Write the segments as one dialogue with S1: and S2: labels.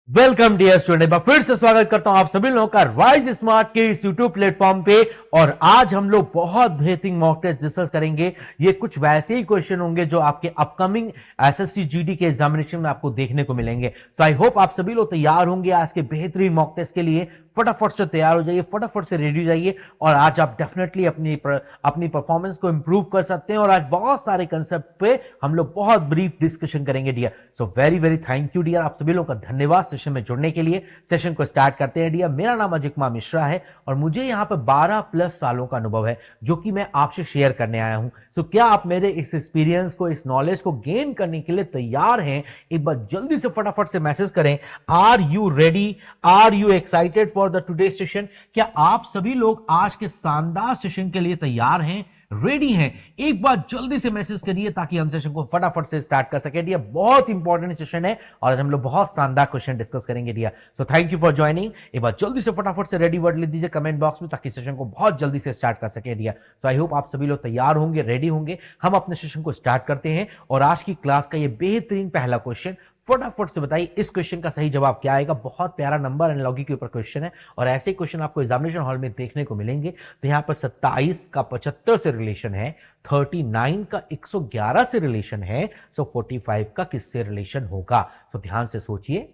S1: Welcome dear student. मैं फिर से स्वागत करता हूं आप सभी लोगों का राइज स्मार्ट के इस यूट्यूब प्लेटफॉर्म पे। और आज हम लोग बहुत बेहतरीन मॉक टेस्ट डिस्कस करेंगे। ये कुछ वैसे ही क्वेश्चन होंगे जो आपके अपकमिंग एसएससी जीडी के एग्जामिनेशन में आपको देखने को मिलेंगे। सो आई होप आप सभी लोग तैयार होंगे आज के बेहतरीन मॉक टेस्ट के लिए। फटाफट से तैयार हो जाइए, फटाफट से रेडी हो जाइए और आज आप डेफिनेटली अपनी परफॉर्मेंस को इंप्रूव कर सकते हैं। और आज बहुत सारे कंसेप्ट पे हम लोग बहुत ब्रीफ डिस्कशन करेंगे dear. So very very thank you dear, आप सभी लोगों का धन्यवाद सेशन में जुड़ने के लिए। सेशन को स्टार्ट करते हैं डियर। मेरा नाम अजय कुमार मिश्रा है और मुझे यहां पर 12 प्लस सालों का अनुभव है जो कि मैं आपसे शेयर करने आया हूं। सो क्या आप मेरे इस एक्सपीरियंस को, इस नॉलेज को गेन करने के लिए तैयार हैं? एक बार जल्दी से फटाफट से मैसेज करें, are you ready, are you excited for the today session? क्या आप सभी लोग आज के शानदार सेशन के लिए तैयार हैं, रेडी हैं? एक बार जल्दी से मैसेज करिए ताकि हम सेशन को फटाफट से स्टार्ट कर सके डियर। बहुत इंपॉर्टेंट सेशन है और आज हम लोग बहुत शानदार क्वेश्चन डिस्कस करेंगे dear. So thank you for joining. एक बार जल्दी से फटाफट से रेडी वर्ड लिख दीजिए कमेंट बॉक्स में ताकि सेशन को बहुत जल्दी से स्टार्ट कर सके डियर। सो आई होप आप सभी लोग तैयार होंगे, रेडी होंगे। हम अपने सेशन को स्टार्ट करते हैं और आज की क्लास का ये बेहतरीन पहला क्वेश्चन फटाफट से बताइए इस क्वेश्चन का सही जवाब क्या आएगा। बहुत प्यारा नंबर एनालॉजी के ऊपर क्वेश्चन है और ऐसे क्वेश्चन आपको एग्जामिनेशन हॉल में देखने को मिलेंगे। तो यहां पर 27 का 75 से रिलेशन है, 39 का 111 से रिलेशन है, सो 45 का किससे रिलेशन होगा? सो ध्यान से सोचिए,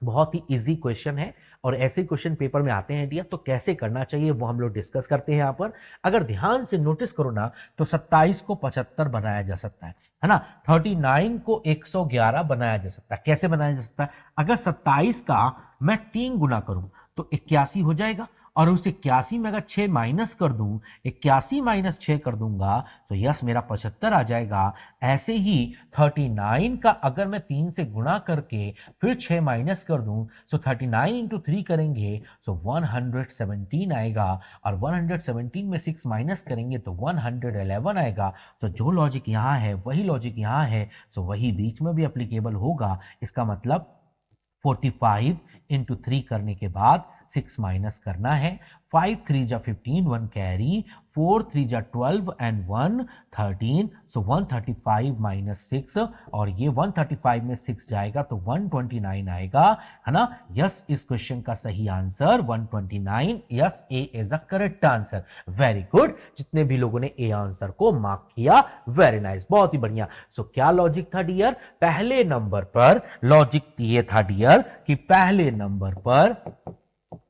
S1: बहुत ही इजी क्वेश्चन है और ऐसे क्वेश्चन पेपर में आते हैं डियर। तो कैसे करना चाहिए वो हम लोग डिस्कस करते हैं यहां पर। अगर ध्यान से नोटिस करो ना तो 27 को 75 बनाया जा सकता है ना। 39 को 111 बनाया जा सकता है। कैसे बनाया जा सकता है? अगर 27 का मैं 3 गुना करूं तो 81 हो जाएगा और उस 81 में अगर 6 माइनस कर दूं, 81 माइनस 6 कर दूंगा तो यस मेरा 75 आ जाएगा। ऐसे ही 39 का अगर मैं 3 से गुणा करके फिर 6 माइनस कर दूं तो 39 इंटू 3 करेंगे तो 117 आएगा और 117 में 6 माइनस करेंगे तो 111 आएगा। तो जो लॉजिक यहां है वही लॉजिक यहां है, तो वही बीच में भी एप्लीकेबल होगा। इसका मतलब 45 इंटू 3 करने के बाद 6 माइनस करना है। 5 3 जा 15, 1 कैरी, 4 3 जा 12 एंड 1 13, सो 135 माइनस 6 और ये 135 में 6 जाएगा तो 129 आएगा, है ना। यस, इस क्वेश्चन का सही answer 129। Yes, A is a correct answer. Very good, जितने भी लोगों ने ए आंसर को मार्क किया, वेरी नाइस, बहुत ही बढ़िया। सो क्या लॉजिक था डियर? पहले नंबर पर लॉजिक ये था डियर कि पहले नंबर पर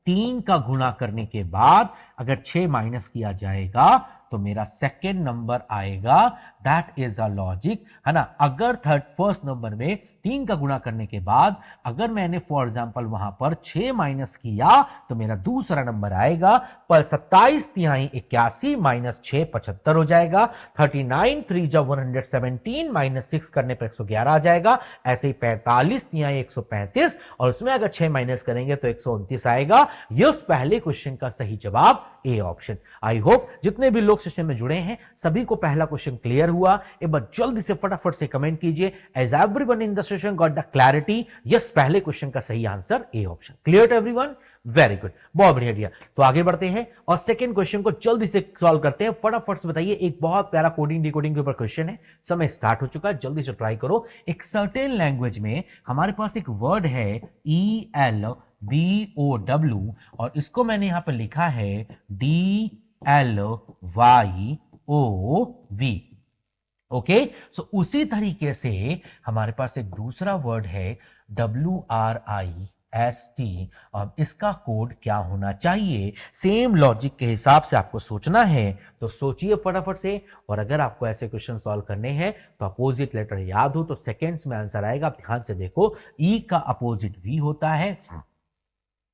S1: 3 का गुणा करने के बाद अगर 6 माइनस किया जाएगा तो मेरा सेकेंड नंबर आएगा। दैट इज अ लॉजिक, है ना। अगर फर्स्ट नंबर में 3 का गुणा करने के बाद अगर मैंने फॉर एग्जांपल वहां पर 6 माइनस किया तो मेरा दूसरा नंबर आएगा। पर 27 तिहाई 81 माइनस 6 75 हो जाएगा। 39 3 जा 117 माइनस 6 करने पर 111 आ जाएगा। ऐसे ही 45 तिहाई 135 और उसमें अगर 6 माइनस करेंगे तो 129 आएगा। ये पहले क्वेश्चन का सही जवाब ए ऑप्शन। आई होप जितने भी लोग सेशन में जुड़े हैं सभी को पहला क्वेश्चन क्लियर हुआ। एक बार जल्दी से फटाफट से कमेंट कीजिए, as everyone in the session got the clarity? Yes, पहले क्वेश्चन का सही answer A option. Clear to everyone? Very good, बहुत बढ़िया दिया। तो आगे बढ़ते हैं और सेकंड क्वेश्चन को जल्दी से सॉल्व करते हैं। फटाफट से बताइए, एक बहुत प्यारा कोडिंग डिकोडिंग के ऊपर क्वेश्चन है। समय स्टार्ट हो चुका है, जल्दी से ट्राई करो। एक सर्टेन लैंग्वेज में हमारे पास एक वर्ड है ELBOW और इसको मैंने यहां पर लिखा है DLYOV। ओके, सो उसी तरीके से हमारे पास एक दूसरा वर्ड है WRIST और इसका कोड क्या होना चाहिए? सेम लॉजिक के हिसाब से आपको सोचना है, तो सोचिए फटाफट से। और अगर आपको ऐसे क्वेश्चन सॉल्व करने हैं तो अपोजिट लेटर याद हो तो सेकेंड्स में आंसर आएगा। आप ध्यान से देखो, ई का अपोजिट वी होता है,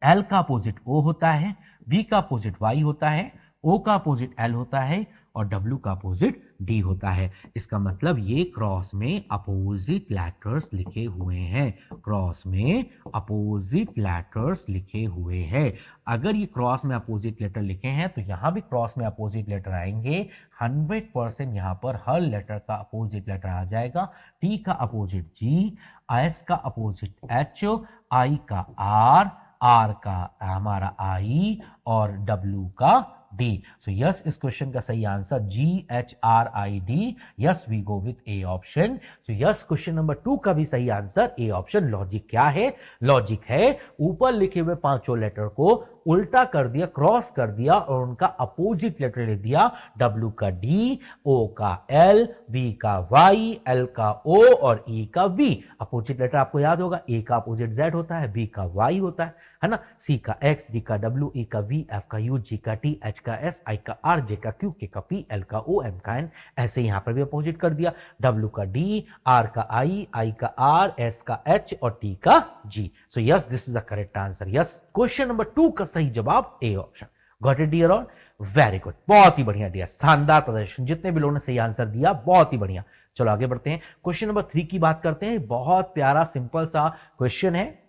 S1: एल का अपोजिट ओ होता है, बी का अपोजिट वाई होता है, ओ का अपोजिट एल होता है और डब्ल्यू का अपोजिट डी होता है। इसका मतलब ये क्रॉस में अपोजिट लेटर्स लिखे हुए हैं। क्रॉस में अपोजिट लेटर्स लिखे हुए हैं। अगर ये क्रॉस में अपोजिट लेटर लिखे हैं तो यहां भी क्रॉस में अपोजिट लेटर आएंगे। 100% यहां पर हर लेटर का अपोजिट लेटर आ जाएगा। टी का अपोजिट जी, एस का अपोजिट एच, आई का आर, आर का हमारा आई और डब्ल्यू का डी। सो यस, इस क्वेश्चन का सही answer GHRID। Yes, we go with A option. So yes, question number 2 का भी सही आंसर ए ऑप्शन। लॉजिक क्या है? लॉजिक है ऊपर लिखे हुए पांचों लेटर को उल्टा कर दिया, क्रॉस कर दिया और उनका अपोजिट लेटर ले दिया। W का D, O का L, V का Y, L का O और E का V। अपोजिट लेटर आपको याद होगा, A का अपोजिट Z होता है, B का Y होता है ना, C का X, D का W, E का V, F का U, G का T, H का S, I का R, J का Q, K का P, L का O, M का N। ऐसे यहां पर भी अपोजिट कर दिया, W का D, R का I का R, S का H और T का G। So yes, this is the correct answer. Yes, question number 2 का सही जवाब A option. Got it dear all? Very good, बहुत ही बढ़िया डियर, शानदार प्रदर्शन। जितने भी लोगों ने सही आंसर दिया, बहुत ही बढ़िया। चलो आगे बढ़ते हैं, क्वेश्चन नंबर 3 की बात करते हैं। बहुत प्यारा सिंपल सा क्वेश्चन है।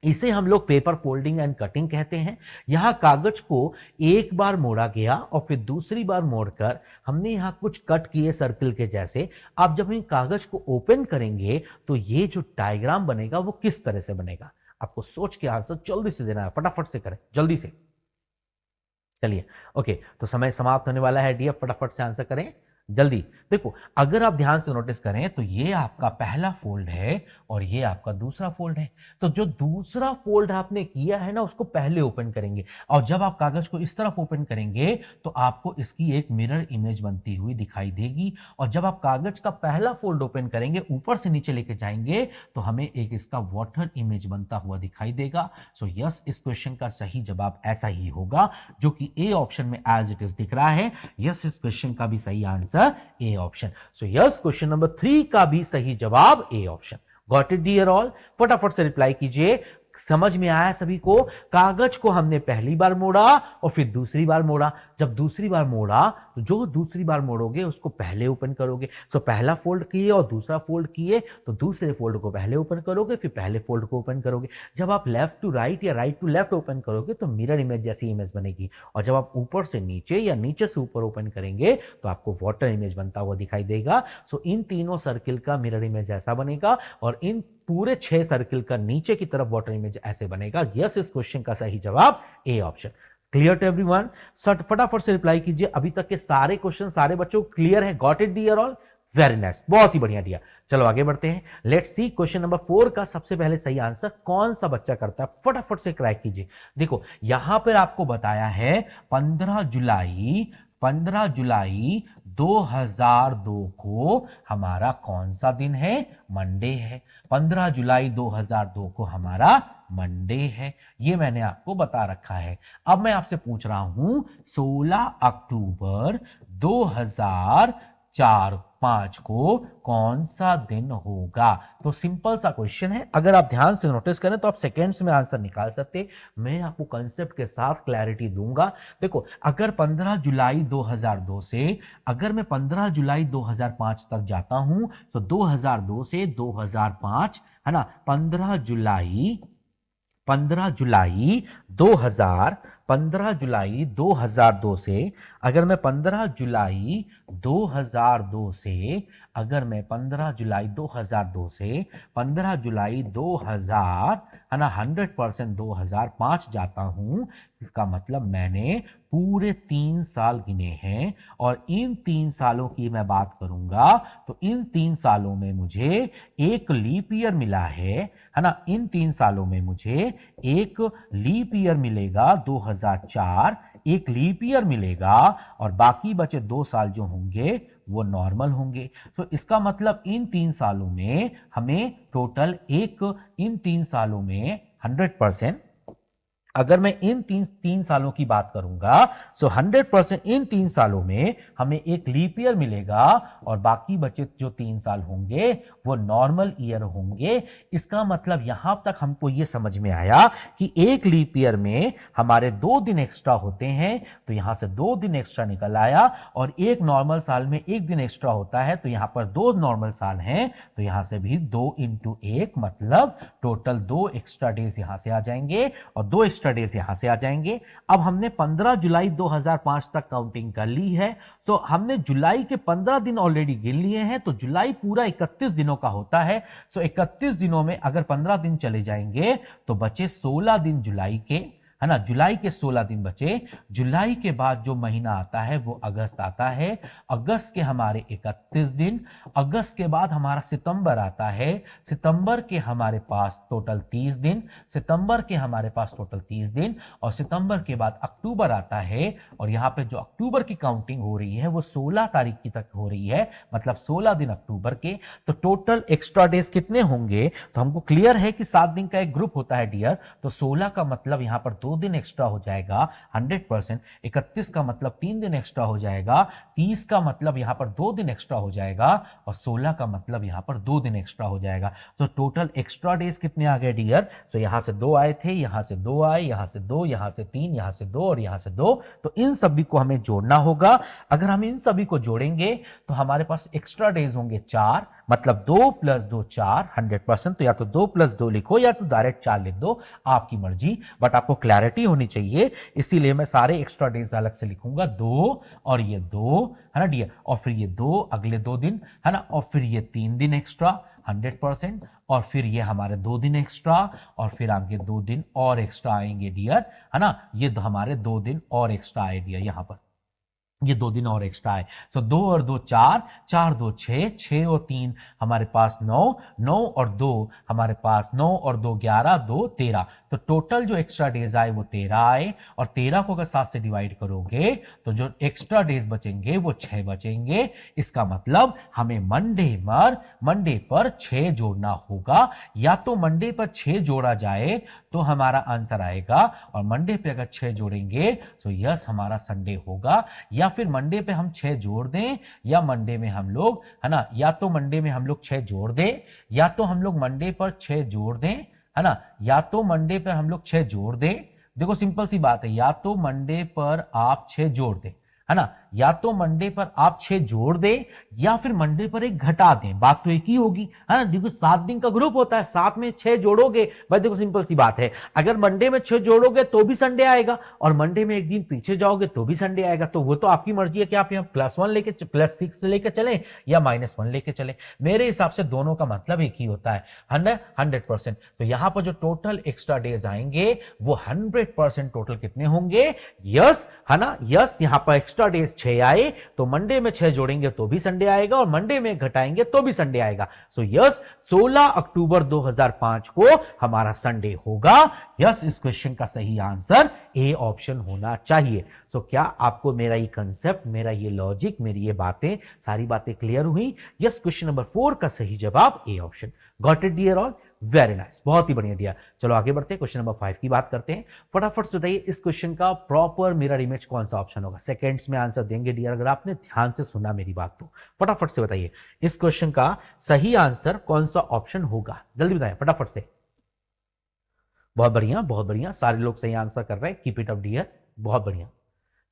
S1: इसे हम लोग पेपर फोल्डिंग एंड कटिंग कहते हैं। यहां कागज को एक बार मोड़ा गया और फिर दूसरी बार मोड़कर हमने यहां कुछ कट किए सर्किल के जैसे। आप जब इन कागज को ओपन करेंगे तो ये जो डायग्राम बनेगा वो किस तरह से बनेगा? आपको सोच के आंसर जल्दी से देना है, फटाफट से करें, जल्दी से। चलिए, ओके, तो समय समाप्त होने वाला है डियर, फटाफट से आंसर करें जल्दी। देखो, अगर आप ध्यान से नोटिस करें तो ये आपका पहला फोल्ड है और ये आपका दूसरा फोल्ड है। तो जो दूसरा फोल्ड आपने किया है ना, उसको पहले ओपन करेंगे और जब आप कागज को इस तरफ ओपन करेंगे तो आपको इसकी एक मिरर इमेज बनती हुई दिखाई देगी। और जब आप कागज का पहला फोल्ड ओपन करेंगे, ऊपर से नीचे लेके जाएंगे तो हमें एक इसका वाटर इमेज बनता हुआ दिखाई देगा। सो यस, इस क्वेश्चन का सही जवाब ऐसा ही होगा जो कि ए ऑप्शन में एज इट इज दिख रहा है। यस, इस क्वेश्चन का भी सही answer A option. So yes, question number 3 का भी सही जवाब A option. Got it dear all? फटाफट से रिप्लाई कीजिए। समझ में आया सभी को? कागज को हमने पहली बार मोड़ा और फिर दूसरी बार मोड़ा। जब दूसरी बार मोड़ा तो जो दूसरी बार मोड़ोगे उसको पहले ओपन करोगे। सो पहला फोल्ड किए और दूसरा फोल्ड किए तो दूसरे फोल्ड को पहले ओपन करोगे, फिर पहले फोल्ड को ओपन करोगे। जब आप लेफ्ट टू राइट या राइट टू लेफ्ट ओपन करोगे तो मिरर इमेज जैसी इमेज बनेगी। और जब आप ऊपर से नीचे या नीचे से ऊपर ओपन करेंगे तो आपको वाटर इमेज बनता हुआ दिखाई देगा। सो इन तीनों सर्किल का मिरर इमेज ऐसा बनेगा और इन पूरे 6 सर्किल का नीचे की तरफ वाटर इमेज ऐसे बनेगा। यस, इस क्वेश्चन का सही जवाब A option. Clear to everyone? फटाफट से रिप्लाई कीजिए। अभी तक के सारे क्वेश्चन सारे बच्चों को क्लियर है? Got it dear all? Very nice, बहुत ही बढ़िया दिया। चलो आगे बढ़ते हैं। लेट्स सी क्वेश्चन नंबर 4 का सबसे पहले सही आंसर कौन सा बच्चा करता है, फटाफट से क्रैक कीजिए। देखो, यहां पर आपको बताया है 15 जुलाई 2002 को हमारा कौन सा दिन है? मंडे है। 15 जुलाई 2002 को हमारा मंडे है, ये मैंने आपको बता रखा है। अब मैं आपसे पूछ रहा हूं 16 अक्टूबर 2004-5 को कौन सा दिन होगा? तो सिंपल सा क्वेश्चन है। अगर आप ध्यान से नोटिस करें तो आप सेकेंड्स में आंसर निकाल सकते। मैं आपको कंसेप्ट के साथ क्लैरिटी दूंगा। देखो, अगर 15 जुलाई 2002 से अगर मैं 15 जुलाई 2005 तक जाता हूं तो 2002 से 2005 है ना, 15 जुलाई 2002 से अगर मैं 15 जुलाई 2002 से अगर मैं 15 जुलाई 2002 से 15 जुलाई 2000 है ना 100% 2005 जाता हूं, इसका मतलब मैंने पूरे 3 साल गिने हैं। और इन 3 सालों की मैं बात करूंगा तो इन 3 सालों में मुझे एक लीप ईयर मिला है ना। इन 3 सालों में मुझे एक लीप ईयर मिलेगा 2004, एक लीप ईयर मिलेगा और बाकी बचे 2 साल जो होंगे वो नॉर्मल होंगे। तो इसका मतलब इन 3 सालों में हमें टोटल इन 3 सालों में 100%, अगर मैं इन तीन सालों की बात करूंगा सो 100% इन 3 सालों में हमें एक लीप ईयर मिलेगा और बाकी बचे जो 3 साल होंगे वो नॉर्मल ईयर होंगे। इसका मतलब यहां तक हमको ये समझ में आया कि एक लीप ईयर में हमारे 2 दिन एक्स्ट्रा होते हैं, तो यहां से 2 दिन एक्स्ट्रा निकल आया। और एक नॉर्मल साल में 1 दिन एक्स्ट्रा होता है, तो यहां पर 2 नॉर्मल साल हैं, तो यहां से भी 2 × 1 मतलब टोटल 2 एक्स्ट्रा डेज यहां से आ जाएंगे और 2 एक्स्ट्रा डेज यहां से आ जाएंगे। अब हमने 15 जुलाई 2005 तक काउंटिंग कर ली है, सो हमने जुलाई के 15 दिन ऑलरेडी गिन लिए हैं, तो जुलाई पूरा 31 दिनों का होता है। सो 31 दिनों में अगर 15 दिन चले जाएंगे तो बचे 16 दिन जुलाई के, है ना, जुलाई के 16 दिन बचे, जुलाई के बाद जो महीना आता है वो अगस्त आता है, अगस्त के हमारे 31 दिन, अगस्त के बाद हमारा सितंबर आता है, सितंबर के हमारे पास टोटल 30 दिन, सितंबर के हमारे पास टोटल 30 दिन, और सितंबर के बाद अक्टूबर आता है, और यहां पे जो अक्टूबर की काउंटिंग हो रही है वो 16 तारीख की तक हो रही है, मतलब 16 दिन अक्टूबर के। तो टोटल एक्स्ट्रा डेज कितने होंगे, तो हमको क्लियर है कि 7 दिन का एक ग्रुप होता है डियर, तो 16 का मतलब यहां पर 2 दिन एक्स्ट्रा हो जाएगा 100%, 31 का मतलब 3 दिन एक्स्ट्रा हो जाएगा, 30 का मतलब यहां पर 2 दिन एक्स्ट्रा हो जाएगा, और 16 का मतलब यहां पर 2 दिन एक्स्ट्रा हो जाएगा। तो टोटल एक्स्ट्रा डेज कितने आ गए डियर, तो यहां से 2 आए थे, यहां से 2 आए, यहां से 2, यहां से 3, यहां से 2 और यहां से 2, तो इन सभी को हमें जोड़ना होगा। अगर हम इन सभी को जोड़ेंगे तो हमारे पास एक्स्ट्रा डेज होंगे 4, मतलब 2 + 2 4, 100%। तो या तो 2 + 2 लिखो या तो डायरेक्ट 4 लिख दो, आपकी मर्जी, बट आपको क्लैरिटी होनी चाहिए, इसीलिए मैं सारे एक्स्ट्रा डेज अलग से लिखूंगा, 2 और ये 2, है ना डियर, और फिर ये 2 अगले 2 दिन, है ना, और फिर ये 3 दिन एक्स्ट्रा 100%, और फिर ये हमारे 2 दिन एक्स्ट्रा, और फिर आगे 2 दिन और एक्स्ट्रा आएंगे डियर, है ना, ये हमारे 2 दिन और एक्स्ट्रा आए डियर, यहां पर ये 2 दिन और एक्स्ट्रा है। तो 2 और 2 4, 4 2 6, 6 और 3 हमारे पास 9, 9 और 2 हमारे पास 9 और 2 11, 2 13। तो टोटल जो एक्स्ट्रा डेज आए वो 13 आए, और 13 को अगर 7 से डिवाइड करोगे तो जो एक्स्ट्रा डेज बचेंगे वो 6 बचेंगे। इसका मतलब हमें मंडे पर 6 जोड़ना होगा, या तो मंडे पर 6 जोड़ा जाए तो हमारा आंसर आएगा, और मंडे पे अगर 6 जोड़ेंगे तो यस हमारा संडे होगा, या फिर मंडे पे हम 6 जोड़ दें, या मंडे में हम लोग, है ना, या तो मंडे में हम लोग 6 जोड़ दें, या तो हम लोग मंडे पर 6 जोड़ दें, है ना, या तो मंडे पर हम लोग 6 जोड़ दें। देखो सिंपल सी बात है, या तो मंडे पर आप 6 जोड़ दें, है ना, या तो मंडे पर आप 6 जोड़ दें, या फिर मंडे पर 1 घटा दें, बात तो एक ही होगी, है ना। देखो 7 दिन का ग्रुप होता है, 7 में 6 जोड़ोगे, भाई देखो सिंपल सी बात है, अगर मंडे में 6 जोड़ोगे तो भी संडे आएगा, और मंडे में 1 दिन पीछे जाओगे तो भी संडे आएगा। तो वो तो आपकी मर्जी है कि आप यहाँ +1 लेके +6 लेके चले या -1 लेके चले। मेरे हिसाब से दोनों का मतलब एक ही होता है, 100%। तो यहां पर जो टोटल एक्स्ट्रा डेज आएंगे वो 100% टोटल कितने होंगे, यस, है ना, यस, यहां पर एक्स्ट्रा डेज 6 आए, तो मंडे में 6 जोड़ेंगे तो भी संडे आएगा, और मंडे में घटाएंगे तो भी संडे आएगा। सो यस, 16 अक्टूबर 2005 को हमारा संडे होगा। यस, इस क्वेश्चन का सही आंसर ए ऑप्शन होना चाहिए। सो क्या आपको मेरा ये कंसेप्ट, मेरा ये लॉजिक, मेरी ये बातें, सारी बातें क्लियर हुई? यस, क्वेश्चन नंबर 4 का सही जवाब A option. Got it dear all? Very nice, बहुत ही बढ़िया दिया। चलो आगे बढ़ते हैं, क्वेश्चन नंबर 5 की बात करते हैं। फटाफट से बताइए इस क्वेश्चन का प्रॉपर मिरर इमेज कौन सा ऑप्शन होगा। सेकंड्स में आंसर देंगे डियर, अगर आपने ध्यान से सुना मेरी बात तो फटाफट से बताइए इस क्वेश्चन का सही आंसर कौन सा ऑप्शन होगा, जल्दी बताएं फटाफट से। बहुत बढ़िया, बहुत बढ़िया, सारे लोग सही आंसर कर रहे हैं, कीप इट अप डियर, बहुत बढ़िया।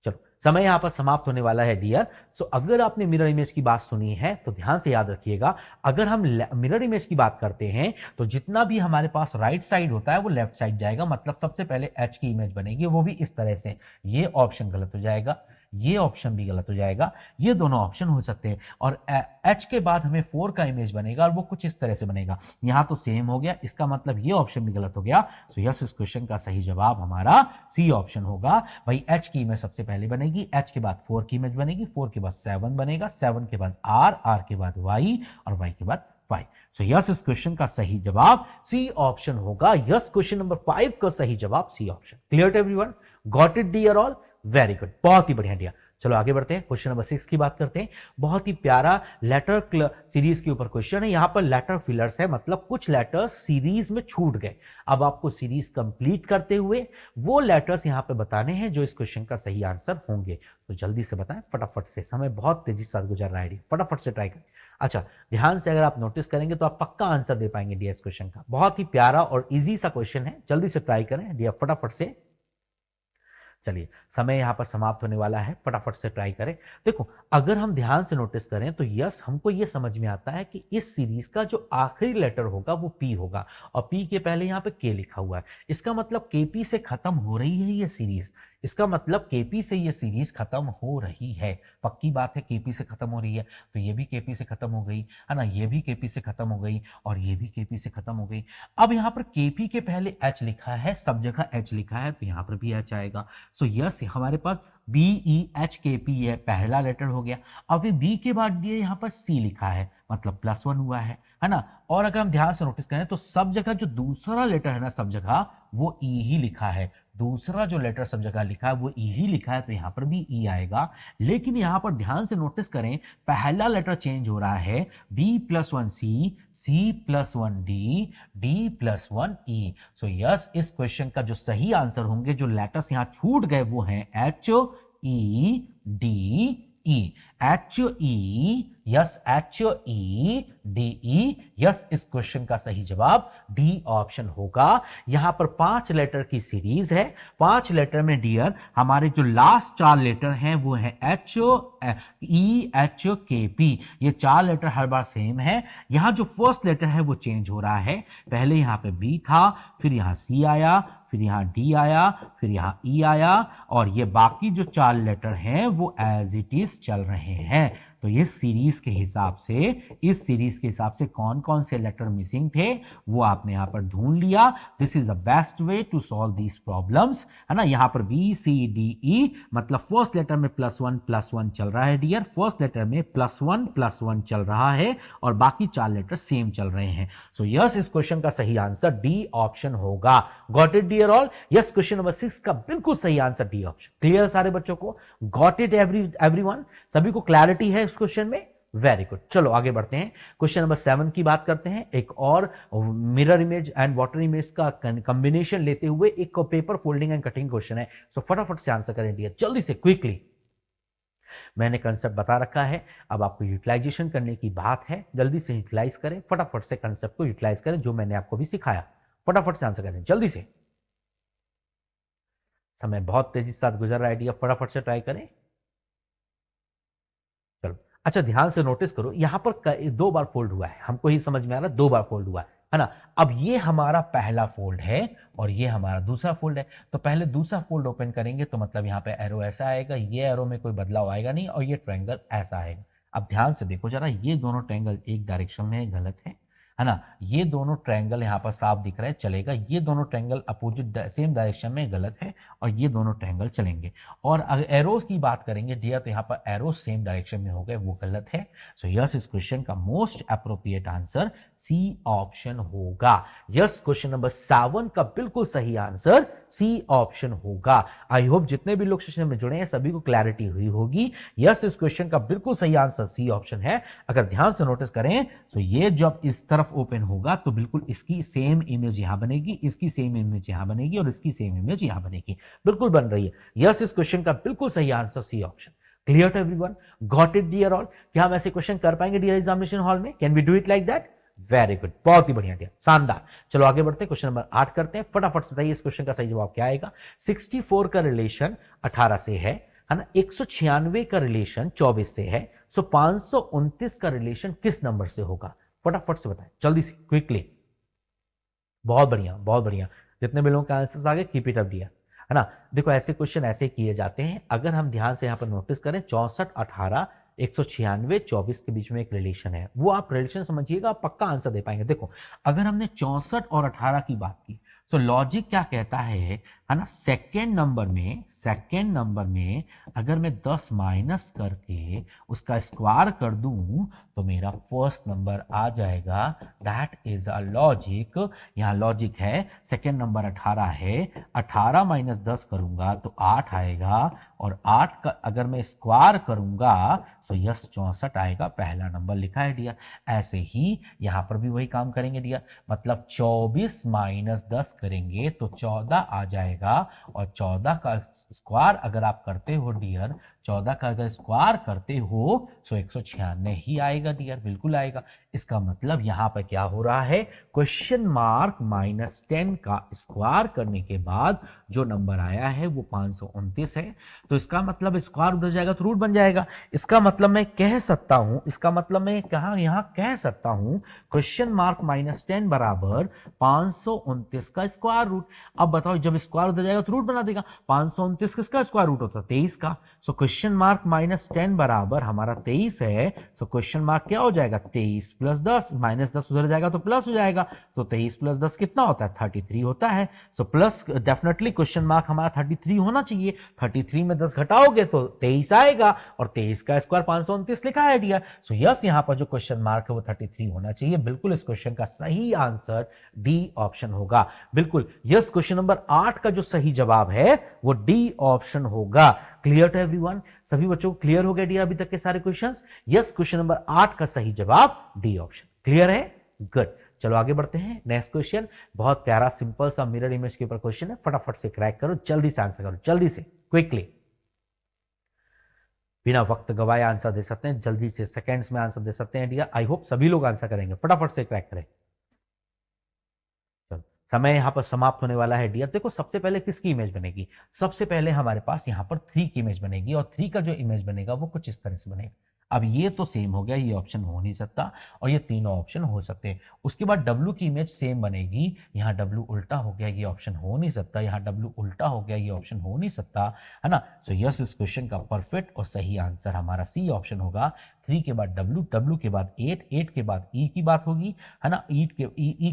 S1: चलो समय यहां पर समाप्त होने वाला है डियर। सो अगर आपने मिरर इमेज की बात सुनी है तो ध्यान से याद रखिएगा, अगर हम मिरर इमेज की बात करते हैं तो जितना भी हमारे पास राइट साइड होता है वो लेफ्ट साइड जाएगा, मतलब सबसे पहले एच की इमेज बनेगी, वो भी इस तरह से। ये ऑप्शन गलत हो जाएगा, ये ऑप्शन भी गलत हो जाएगा, ये दोनों ऑप्शन हो सकते हैं। और एच के बाद हमें 4 का इमेज बनेगा और वो कुछ इस तरह से बनेगा। यहां तो सेम हो गया, इसका मतलब ये ऑप्शन भी गलत हो गया। सो यस, इस क्वेश्चन का सही जवाब हमारा सी ऑप्शन होगा। भाई एच की इमेज सबसे पहले बनेगी, एच के बाद 4 की इमेज बनेगी, 4 के बाद 7 बनेगा, 7 के बाद आर, आर के बाद वाई, और वाई के बाद वाई। सो यस, इस क्वेश्चन का सही जवाब सी ऑप्शन होगा। यस, क्वेश्चन नंबर 5 का सही जवाब C option. Clear to everyone? Got it dear all? Very good, बहुत ही बढ़िया दिया। चलो आगे बढ़ते हैं, क्वेश्चन नंबर 6 की बात करते हैं। बहुत ही प्यारा लेटर सीरीज के ऊपर क्वेश्चन है। यहां पर लेटर फिलर्स है, मतलब कुछ लेटर्स सीरीज में छूट गए। अब आपको सीरीज कंप्लीट करते हुए वो लेटर्स यहां पे बताने हैं जो इस क्वेश्चन का सही आंसर होंगे। तो जल्दी से बताएं फटाफट से, समय बहुत तेजी से साथ गुजर रहा है, फटाफट से ट्राई करें। अच्छा, ध्यान से अगर आप नोटिस करेंगे तो आप पक्का आंसर दे पाएंगे डियर इस क्वेश्चन का। बहुत ही प्यारा और इजी सा क्वेश्चन है, जल्दी से ट्राई करें डियर, फटाफट से। चलिए समय यहां पर समाप्त होने वाला है, फटाफट से ट्राई करें। देखो अगर हम ध्यान से नोटिस करें तो यस, हमको यह समझ में आता है कि इस सीरीज का जो आखिरी लेटर होगा वो पी होगा, और पी के पहले यहां पे के लिखा हुआ है। इसका मतलब केपी से खत्म हो रही है ये सीरीज। इसका मतलब केपी से ये सीरीज खत्म हो रही है। पक्की बात है, केपी से खत्म हो रही है, तो ये भी केपी से खत्म हो गई है ना, ये भी केपी से खत्म हो गई और ये भी केपी से खत्म हो गई। अब यहां पर केपी के पहले एच लिखा है, सब जगह एच लिखा है, तो यहां पर भी एच आएगा। सो यस, हमारे पास बी ई एच के पी है, पहला लेटर हो गया। अब ये बी के बाद ये यहाँ पर सी लिखा है, मतलब +1 हुआ है ना। और अगर हम ध्यान से नोटिस करें तो सब जगह जो दूसरा लेटर है ना, सब जगह वो ई ही लिखा है। दूसरा जो लेटर सब जगह लिखा है वो ई ही लिखा है, तो यहाँ पर भी ई आएगा। लेकिन यहाँ पर ध्यान से नोटिस करें, पहला लेटर चेंज हो रहा है, B+1 C, C+1 D, D+1 E। सो यस, इस क्वेश्चन का जो सही आंसर होंगे, जो लेटर्स यहाँ छूट गए, वो हैं HEDE, HEDE। यस, इस क्वेश्चन का सही जवाब डी ऑप्शन होगा। यहां पर 5 लेटर की सीरीज है। 5 लेटर में डियर हमारे जो लास्ट 4 लेटर हैं वो है HEHKP। ये 4 लेटर हर बार सेम है। यहां जो फर्स्ट लेटर है वो चेंज हो रहा है। पहले यहां पे बी था, फिर यहां सी आया, फिर यहां डी आया, फिर यहां ई आया, और ये बाकी जो 4 लेटर हैं वो एज इट इज चल रहे हैं। तो ये सीरीज के हिसाब से, इस सीरीज के हिसाब से कौन कौन से लेटर मिसिंग थे वो आपने यहां पर ढूंढ लिया। This is the best way to solve these problems, है ना। यहां पर बी सी डी ई, मतलब फर्स्ट लेटर में +1 चल रहा है डियर, फर्स्ट लेटर में +1 चल रहा है, और बाकी 4 लेटर सेम चल रहे हैं। सो यस, इस क्वेश्चन का सही आंसर डी ऑप्शन होगा। Got it dear all? Yes, question number 6 का बिल्कुल सही आंसर डी ऑप्शन। क्लियर सारे बच्चों को? Got it everyone? सभी को क्लैरिटी है इस क्वेश्चन में? Very good. चलो आगे बढ़ते हैं, क्वेश्चन नंबर 7 की बात करते हैं। एक और mirror image and water image का कॉम्बिनेशन लेते हुए एक paper folding and cutting question है। सो फटाफट से आंसर करें डियर, जल्दी से, क्विकली। मैंने कंसेप्ट बता रखा है, अब आपको यूटिलाइजेशन करने की बात है। जल्दी से यूटिलाइज करें, फटाफट से कंसेप्ट को यूटिलाइज करें, जो मैंने आपको भी सिखाया। फटाफट से आंसर करें, जल्दी से। समय बहुत तेजी से साथ गुजर रहा है डियर, फटाफट से ट्राई करें। चलो, अच्छा ध्यान से नोटिस करो, यहां पर 2 बार फोल्ड हुआ है, हमको ही समझ में आ रहा है, 2 बार फोल्ड हुआ है ना। अब ये हमारा पहला फोल्ड है और ये हमारा दूसरा फोल्ड है। तो पहले दूसरा फोल्ड ओपन करेंगे तो मतलब यहाँ पे एरो ऐसा आएगा, ये एरो में कोई बदलाव आएगा नहीं, और ये ट्रायंगल ऐसा आएगा। अब ध्यान से देखो जरा, ये दोनों ट्रायंगल एक डायरेक्शन में गलत है ना। ये दोनों ट्रायंगल यहाँ पर साफ दिख रहा है, चलेगा। ये दोनों ट्रायंगल अपोजिट सेम डायरेक्शन में गलत है, और ये दोनों ट्रायंगल चलेंगे। और अगर एरोस की बात करेंगे डियर, तो यहाँ पर एरो सेम डायरेक्शन में हो गए, वो गलत है। सो यस, इस क्वेश्चन का most appropriate answer C option होगा। यस, क्वेश्चन नंबर 7 का बिल्कुल सही आंसर सी ऑप्शन होगा। आई होप जितने भी लोग सेशन में जुड़े हैं सभी को क्लैरिटी हुई होगी। यस, इस क्वेश्चन का बिल्कुल सही आंसर सी ऑप्शन है। अगर ध्यान से नोटिस करें तो ये जब इस तरफ ओपन होगा तो बिल्कुल इसकी सेम इमेज यहां बनेगी, इसकी सेम इमेज यहां बनेगी, और इसकी सेम इमेज यहां बनेगी, बिल्कुल बन रही है। यस, इस क्वेश्चन का बिल्कुल सही answer C option. Clear to everyone? Got it dear all? क्या हम ऐसे क्वेश्चन कर पाएंगे डियर एग्जामिनेशन हॉल में? Can we do it like that? Very good, बहुत ही बढ़िया डियर, शानदार। चलो आगे बढ़ते हैं, क्वेश्चन नंबर 8 करते हैं। फटाफट से बताइए इस क्वेश्चन का सही जवाब क्या आएगा। 64 का रिलेशन 18 से है ना। 196 का रिलेशन 24 से है। सो 529 का रिलेशन किस नंबर से होगा? फटाफट से बताएं, जल्दी से, क्विकली। बहुत बढ़िया, बहुत बढ़िया। जितने भी लोगों के आंसर्स आ गए, कीप इट अप डियर, है ना। देखो ऐसे क्वेश्चन ऐसे किए जाते हैं। अगर हम ध्यान से यहाँ पर नोटिस करें, 64, 18, 196, 24 के बीच में एक रिलेशन है, वो आप रिलेशन समझिएगा, आप पक्का आंसर दे पाएंगे। देखो अगर हमने 64 और 18 की बात की, सो लॉजिक क्या कहता है ना, सेकेंड नंबर में अगर मैं 10 माइनस करके उसका स्क्वायर कर दूं तो मेरा फर्स्ट नंबर आ जाएगा। That is a logic. यहाँ लॉजिक है, सेकेंड नंबर 18 है, 18 माइनस 10 करूंगा तो 8 आएगा, और 8 का अगर मैं स्क्वायर करूंगा तो यस 64 आएगा। पहला नंबर लिखा है डियर। ऐसे ही यहां पर भी वही काम करेंगे डियर, मतलब 24 माइनस 10 करेंगे तो 14 आ जाएगा, और 14 का स्क्वायर अगर आप करते हो डियर, 14 का अगर स्क्वायर करते हो तो 196 ही आएगा डियर, बिल्कुल आएगा। इसका मतलब यहां पर क्या हो रहा है, क्वेश्चन मार्क -10 का स्क्वायर करने के बाद जो नंबर आया है वो 529 है। तो इसका मतलब स्क्वायर उधर जाएगा तो रूट बन जाएगा। इसका मतलब मैं कह सकता हूं, इसका मतलब मैं कहां यहां कह सकता हूं क्वेश्चन मार्क -10 बराबर 529 का स्क्वायर रूट। अब बताओ जब स्क्वायर उधर जाएगा तो रूट बना देगा। 529 किसका स्क्वायर रूट होता है, 23 का। सो क्वेश्चन मार्क -10 बराबर हमारा 23 है। सो क्वेश्चन मार्क क्या हो जाएगा, 23 + 10, -10 उधर जाएगा तो प्लस हो जाएगा। तो 23 + 10 कितना होता है, 33 होता है। So plus definitely question mark हमारा 33 होना चाहिए। 33 में 10 घटाओगे तो 23 आएगा, और 23 का स्क्वायर 529 लिखा है डियर। सो यस, यहां पर जो क्वेश्चन मार्क है वो 33 होना चाहिए। बिल्कुल इस क्वेश्चन का सही आंसर डी ऑप्शन होगा। बिल्कुल यस, क्वेश्चन नंबर 8 का जो सही जवाब है वो डी ऑप्शन होगा। क्लियर टू एवरीवन, सभी बच्चों को क्लियर हो गया डियर अभी तक के सारे क्वेश्चंस? यस, क्वेश्चन नंबर 8 का सही जवाब डी ऑप्शन। क्लियर है, गुड। चलो आगे बढ़ते हैं। नेक्स्ट क्वेश्चन बहुत प्यारा सिंपल सा मिरर इमेज के ऊपर क्वेश्चन है, फटाफट से क्रैक करो, जल्दी से आंसर करो, जल्दी से, क्विकली, बिना वक्त गवाए आंसर दे सकते हैं, जल्दी से सेकंड्स में आंसर दे सकते हैं डियर। आई होप सभी लोग आंसर करेंगे, फटाफट से क्रैक करें। चलो समय यहां पर समाप्त होने वाला है डियर। देखो सबसे पहले किसकी इमेज बनेगी, सबसे पहले हमारे पास यहां पर 3 की इमेज बनेगी, और 3 का जो इमेज बनेगा वो कुछ इस तरह से बनेगा। अब ये तो सेम हो गया, ये ऑप्शन हो नहीं सकता, और ये तीनों ऑप्शन हो सकते हैं। उसके बाद W की इमेज सेम बनेगी, यहाँ W उल्टा हो गया, ये ऑप्शन हो नहीं सकता, यहाँ W उल्टा हो गया, ये ऑप्शन हो नहीं सकता, है ना। सो यस, इस क्वेश्चन का परफेक्ट और सही आंसर हमारा सी ऑप्शन होगा। 3 के बाद W, W के बाद 8, 8 के बाद E की बात होगी, है ना, E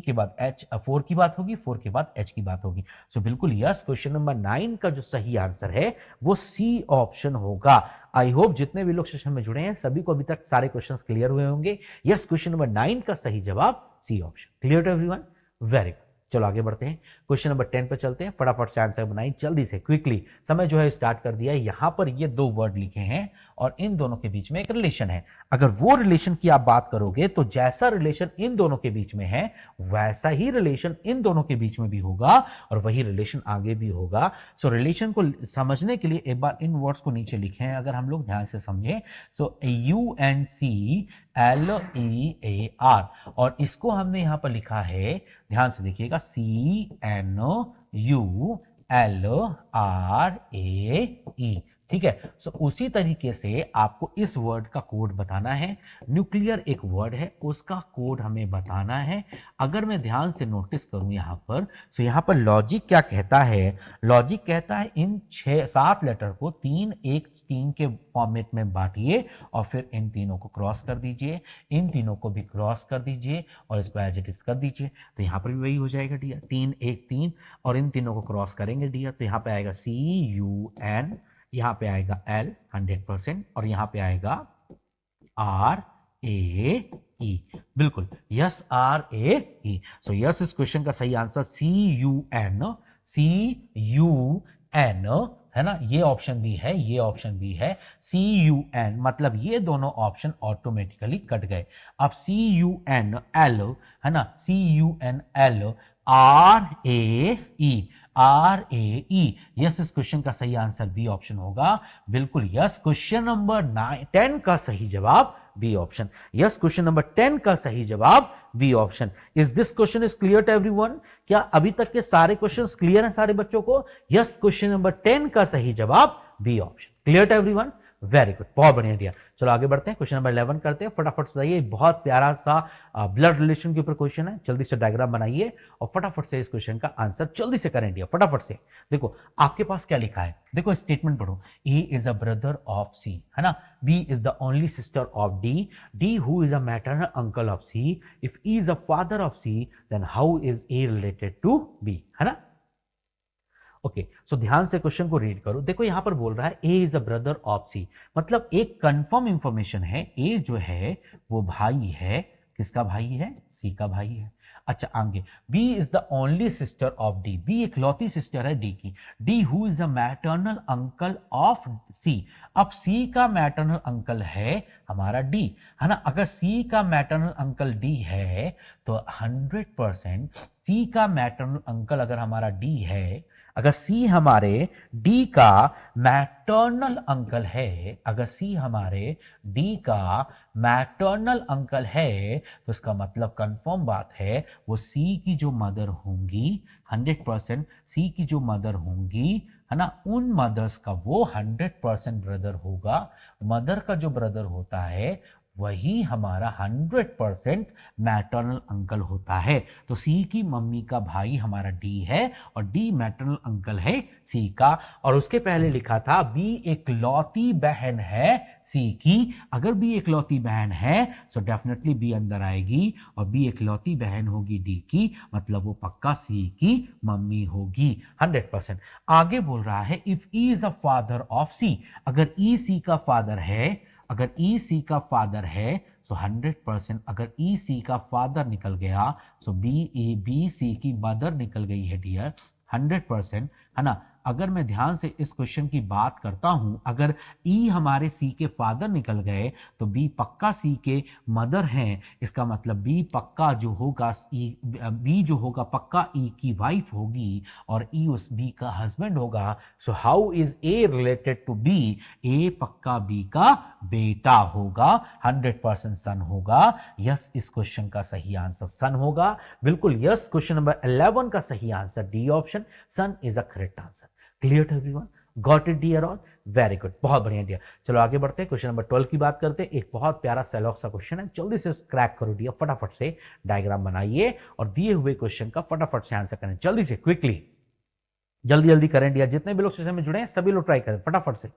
S1: के बाद H, 4 की बात होगी, 4 के बाद H की बात होगी। सो बिल्कुल यस, क्वेश्चन नंबर 9 का जो सही आंसर है वो सी ऑप्शन होगा। आई होप जितने भी लोग सेशन में जुड़े हैं सभी को अभी तक सारे क्वेश्चंस क्लियर हुए होंगे। यस, क्वेश्चन नंबर 9 का सही जवाब C option. Clear to everyone, very good. चलो आगे बढ़ते हैं, क्वेश्चन नंबर 10 पे चलते हैं, फटाफट से आंसर बनाइए जल्दी से, क्विकली। समय जो है स्टार्ट कर दिया है। यहां पर ये 2 वर्ड लिखे हैं और इन दोनों के बीच में एक रिलेशन है। अगर वो रिलेशन की आप बात करोगे तो जैसा रिलेशन इन दोनों के बीच में है वैसा ही रिलेशन इन दोनों के बीच में भी होगा, और वही रिलेशन आगे भी होगा। सो रिलेशन को समझने के लिए एक बार इन वर्ड्स को नीचे लिखे हैं, अगर हम लोग ध्यान से समझें। सो UNCLEAR, और इसको हमने यहां पर लिखा है, ध्यान से देखिएगा, CNULRAE। ठीक है। सो उसी तरीके से आपको इस वर्ड का कोड बताना है। न्यूक्लियर एक वर्ड है, उसका कोड हमें बताना है। अगर मैं ध्यान से नोटिस करूं यहां पर, सो यहां पर लॉजिक क्या कहता है, लॉजिक कहता है इन 6-7 लेटर को 3 के फॉर्मेट में बांटिए, और फिर इन तीनों को क्रॉस कर दीजिए, इन तीनों को भी क्रॉस कर दीजिए, और इसको एज इट इज कर दीजिए। तो यहां पर भी वही हो जाएगा डियर, 3 1 3, और इन तीनों को क्रॉस करेंगे डियर, तो यहां पे आएगा CUN, यहां पे आएगा L 100%, और यहां पे आएगा RAE। बिल्कुल यस, RAE। सो यस, इस क्वेश्चन का सही आंसर CUN है ना, ये ऑप्शन भी है, ये ऑप्शन भी है। CUN मतलब ये दोनों ऑप्शन ऑटोमेटिकली कट गए। अब CUNL है ना, CUNL RAE, यस, इस क्वेश्चन का सही आंसर बी ऑप्शन होगा। बिल्कुल यस, क्वेश्चन नंबर 10 का सही जवाब B option. Yes, question number 10 का सही जवाब B option. Is this question is clear to everyone? क्या अभी तक के सारे क्वेश्चंस क्लियर हैं सारे बच्चों को? यस, क्वेश्चन नंबर 10 का सही जवाब B option. Clear to everyone, very good, बहुत बढ़िया डियर। चलो आगे बढ़ते हैं, क्वेश्चन नंबर 11 करते हैं, फटाफट से बताइए। बहुत प्यारा सा ब्लड रिलेशन के ऊपर क्वेश्चन है, जल्दी से डायग्राम बनाइए और फटाफट से इस क्वेश्चन का आंसर जल्दी से करें डियर, फटाफट से। देखो आपके पास क्या लिखा है, देखो स्टेटमेंट पढ़ो। A is a brother of C, है ना, B is the only sister of D, D who is a maternal uncle of C, if E is a father of C then how is A related to B, है ना। Okay, सो ध्यान से question को read करो। देखो यहां पर बोल रहा है ए इज अ ब्रदर ऑफ सी, मतलब एक कंफर्म इंफॉर्मेशन है, ए जो है वो भाई है, किसका भाई है, सी का भाई है। अच्छा आगे, B is the only sister of D, B इकलौती सिस्टर है डी की, D who is a maternal uncle of C, अब सी का मैटरनल अंकल है हमारा डी, है ना। अगर सी का मैटरनल अंकल डी है तो 100% सी का मैटरनल अंकल अगर हमारा डी है, अगर सी हमारे डी का मैटरनल अंकल है, अगर सी हमारे डी का मैटरनल अंकल है, तो इसका मतलब कंफर्म बात है वो सी की जो मदर होंगी, 100% सी की जो मदर होंगी, है ना, उन मदर्स का वो 100% ब्रदर होगा। मदर का जो ब्रदर होता है वही हमारा 100% मैटरनल अंकल होता है। तो सी की मम्मी का भाई हमारा डी है और डी मैटरनल अंकल है सी का। और उसके पहले लिखा था बी इकलौती बहन है सी की। अगर बी इकलौती बहन है तो डेफिनेटली बी अंदर आएगी, और बी इकलौती बहन होगी डी की, मतलब वो पक्का सी की मम्मी होगी 100%। आगे बोल रहा है if E is a father of C, अगर ई सी का फादर है, अगर ई सी का फादर है तो 100%, अगर ई सी का फादर निकल गया तो बी सी की मदर निकल गई है डियर 100%, है ना। अगर मैं ध्यान से इस क्वेश्चन की बात करता हूं, अगर ई हमारे सी के फादर निकल गए तो बी पक्का सी के मदर हैं, इसका मतलब बी पक्का जो होगा बी जो होगा पक्का ई की वाइफ होगी और ई उस बी का हस्बैंड होगा। So how is A related to B, A पक्का बी का बेटा होगा, 100% सन होगा। यस, इस क्वेश्चन का सही आंसर सन होगा, बिल्कुल यस। क्वेश्चन नंबर 11 का सही answer D option, son is a correct answer. Clear to everyone? Got it dear all? Very good, बहुत बढ़िया डियर। चलो आगे बढ़ते हैं, क्वेश्चन नंबर 12 की बात करते हैं। एक बहुत प्यारा सेलॉग सा क्वेश्चन है, जल्दी से क्रैक करो डियर, फटाफट से डायग्राम बनाइए और दिए हुए क्वेश्चन का फटाफट से आंसर करें, जल्दी से, क्विकली, जल्दी जल्दी करें डियर। जितने भी लोग सेशन में जुड़े हैं सभी लोग ट्राई करें फटाफट से।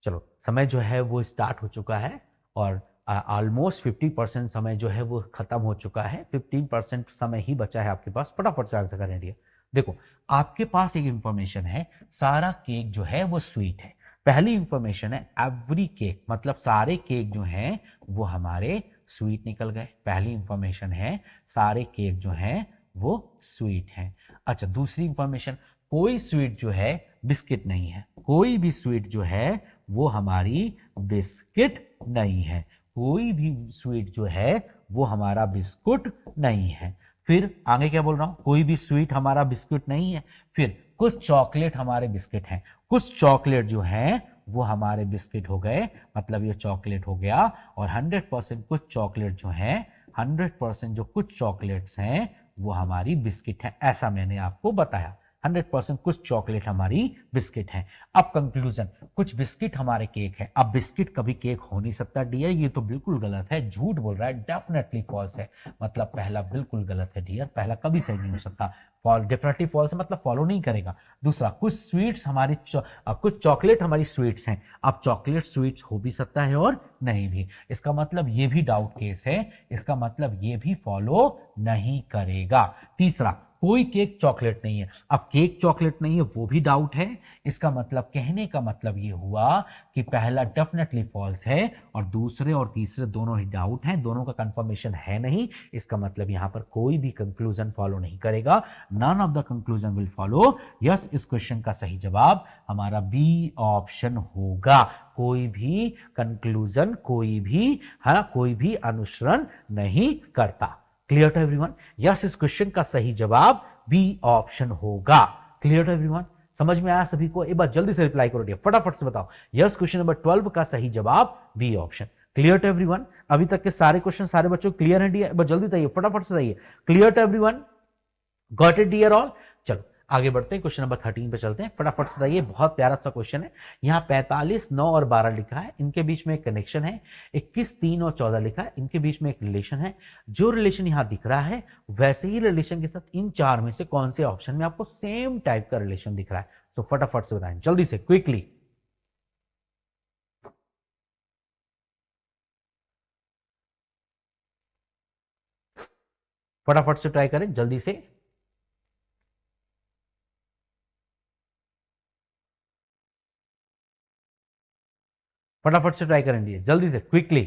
S1: चलो, समय जो है वो स्टार्ट हो चुका है और ऑलमोस्ट 50% समय जो है वो खत्म हो चुका है, 15% समय ही बचा है आपके पास, फटाफट से आंसर करें डियर। देखो, आपके पास एक इंफॉर्मेशन है, सारा केक जो है वो स्वीट है। पहली इंफॉर्मेशन है एवरी केक, मतलब सारे केक जो हैं वो हमारे स्वीट निकल गए। पहली इंफॉर्मेशन है सारे केक जो हैं वो स्वीट हैं। अच्छा, दूसरी इंफॉर्मेशन, कोई स्वीट जो है बिस्किट नहीं है, कोई भी स्वीट जो है वो हमारी बिस्किट नहीं है, कोई भी स्वीट जो है वो हमारा बिस्कुट नहीं है। फिर आगे क्या बोल रहा हूं, कोई भी स्वीट हमारा बिस्कुट नहीं है। फिर कुछ चॉकलेट हमारे बिस्किट हैं, कुछ चॉकलेट जो हैं वो हमारे बिस्किट हो गए, मतलब ये चॉकलेट हो गया। और 100% कुछ चॉकलेट जो हैं, 100% जो कुछ चॉकलेट्स हैं वो हमारी बिस्किट है, ऐसा मैंने आपको बताया। 100% कुछ चॉकलेट हमारी बिस्किट है। अब कंक्लूजन, कुछ बिस्किट हमारे केक है। अब बिस्किट कभी केक हो नहीं सकता डियर, ये तो बिल्कुल गलत है, झूठ बोल रहा है, डेफिनेटली फॉल्स है। मतलब पहला बिल्कुल गलत है डियर, पहला कभी सही नहीं हो सकता। डेफिनेटली फॉल्स है, मतलब फॉलो नहीं करेगा। दूसरा, कुछ स्वीट्स हमारी कुछ चॉकलेट हमारी स्वीट्स हैं। अब चॉकलेट स्वीट्स हो भी सकता है और नहीं भी, इसका मतलब ये भी डाउट केस है, इसका मतलब ये भी फॉलो नहीं करेगा। तीसरा, कोई केक चॉकलेट नहीं है। अब केक चॉकलेट नहीं है वो भी डाउट है, इसका मतलब कहने का मतलब ये हुआ कि पहला डेफिनेटली फॉल्स है और दूसरे और तीसरे दोनों ही डाउट हैं, दोनों का कंफर्मेशन है नहीं। इसका मतलब यहां पर कोई भी कंक्लूजन फॉलो नहीं करेगा, none of the conclusion will follow. Yes, इस क्वेश्चन का सही जवाब हमारा बी ऑप्शन होगा। कोई भी कंक्लूजन, कोई भी, है ना, कोई भी अनुसरण नहीं करता। Clear to everyone? यस, इस क्वेश्चन का सही जवाब बी ऑप्शन होगा। Clear to everyone? समझ में आया सभी को? एक बार जल्दी से रिप्लाई करो डियर, फटाफट से बताओ। यस, क्वेश्चन नंबर 12 का सही जवाब B option. Clear to everyone? अभी तक के सारे क्वेश्चन सारे बच्चों क्लियर है डियर? एक बार जल्दी बताइए, फटाफट से बताइए। Clear to everyone? Got it dear all? चलो आगे बढ़ते हैं, क्वेश्चन नंबर 13 पे चलते हैं, फटाफट से बताइए। बहुत प्यारा सा क्वेश्चन है, यहाँ 45, 9 और 12 लिखा है, इनके बीच में एक कनेक्शन है। 21, 3 और 14 लिखा है, इनके बीच में एक रिलेशन है। जो रिलेशन यहाँ दिख रहा है वैसे ही रिलेशन के साथ इन चार में से कौन से ऑप्शन में आपको सेम टाइप का रिलेशन दिख रहा है? तो फटाफट से बताएं जल्दी से, क्विकली। फटाफट से ट्राई करें जल्दी से। फटाफट से ट्राई करेंगे जल्दी से, क्विकली।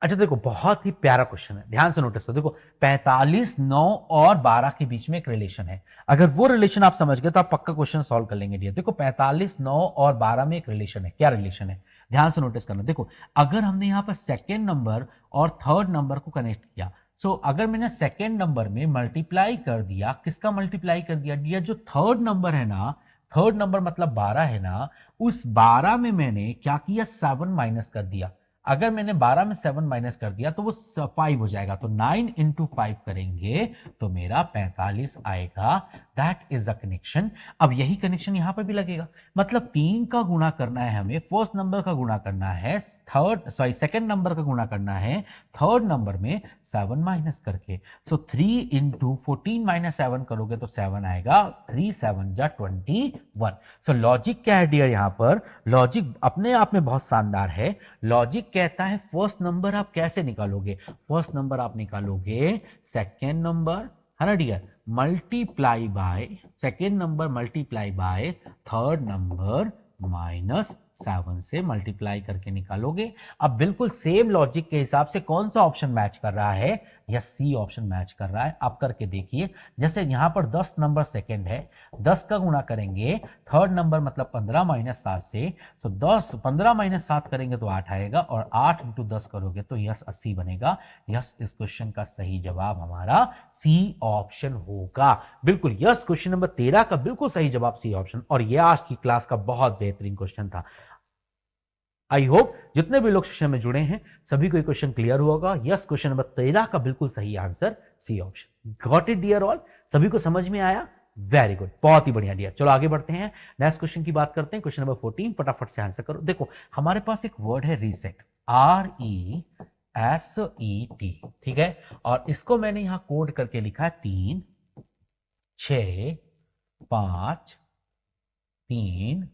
S1: अच्छा देखो, बहुत ही प्यारा क्वेश्चन है, ध्यान से नोटिस करो। देखो 45, 9 और 12 के बीच में एक रिलेशन है। अगर वो रिलेशन आप समझ गए तो आप पक्का क्वेश्चन सॉल्व कर लेंगे डियर। देखो 45, 9 और 12 में एक रिलेशन है। क्या रिलेशन है, ध्यान से नोटिस करना। देखो अगर हमने यहां पर सेकेंड नंबर और थर्ड नंबर को कनेक्ट किया, सो अगर मैंने सेकेंड नंबर में मल्टीप्लाई कर दिया, किसका मल्टीप्लाई कर दिया डियर, जो थर्ड नंबर है ना, थर्ड नंबर मतलब 12 है ना, उस 12 में मैंने क्या किया, 7 माइनस कर दिया। अगर मैंने 12 में 7 माइनस कर दिया तो वो 5 हो जाएगा, तो 9 इंटू 5 करेंगे तो मेरा 45 आएगा। That is a connection. अब यही कनेक्शन यहां पर भी लगेगा, मतलब 3 का गुणा करना है हमें, फर्स्ट नंबर का गुणा करना है सेकंड नंबर का गुणा करना है थर्ड नंबर में 7 माइनस करके। सो 3 इंटू 14 माइनस 7 करोगे तो 7 आएगा, 3 7 जा 21। सो लॉजिक क्या है डियर, यहां पर लॉजिक अपने आप में बहुत शानदार है। लॉजिक कहता है फर्स्ट नंबर आप कैसे निकालोगे, फर्स्ट नंबर आप निकालोगे सेकेंड नंबर, है ना dear, multiply by second number multiply by third number minus 7 से मल्टीप्लाई करके निकालोगे। अब बिल्कुल सेम लॉजिक के हिसाब से कौन सा ऑप्शन मैच कर रहा है, या सी ऑप्शन मैच कर रहा है। आप करके देखिए, जैसे यहां पर 10 नंबर सेकंड है, 10 का गुणा करेंगे थर्ड नंबर मतलब 15 माइनस 7 से, तो 10 15 माइनस 7 करेंगे तो 8 आएगा, और 8 इंटू 10 करोगे तो यस 80 बनेगा। यस, इस क्वेश्चन का सही जवाब हमारा सी ऑप्शन होगा। बिल्कुल यस, क्वेश्चन नंबर 13 का बिल्कुल सही जवाब सी ऑप्शन। और यह आज की क्लास का बहुत बेहतरीन क्वेश्चन था। आई होप जितने भी लोग सेशन में जुड़े हैं सभी को क्वेश्चन क्लियर हुआ होगा। यस, क्वेश्चन नंबर 13 का बिल्कुल सही answer C option. Got it dear all, सभी को समझ में आया? वेरी गुड, बहुत ही बढ़िया डियर। चलो आगे बढ़ते हैं, नेक्स्ट क्वेश्चन की बात करते हैं। क्वेश्चन नंबर 14, फटाफट से आंसर करो। देखो हमारे पास एक वर्ड है रीसेट, RESET, ठीक है, और इसको मैंने यहां कोड करके लिखा है 3 6 5 3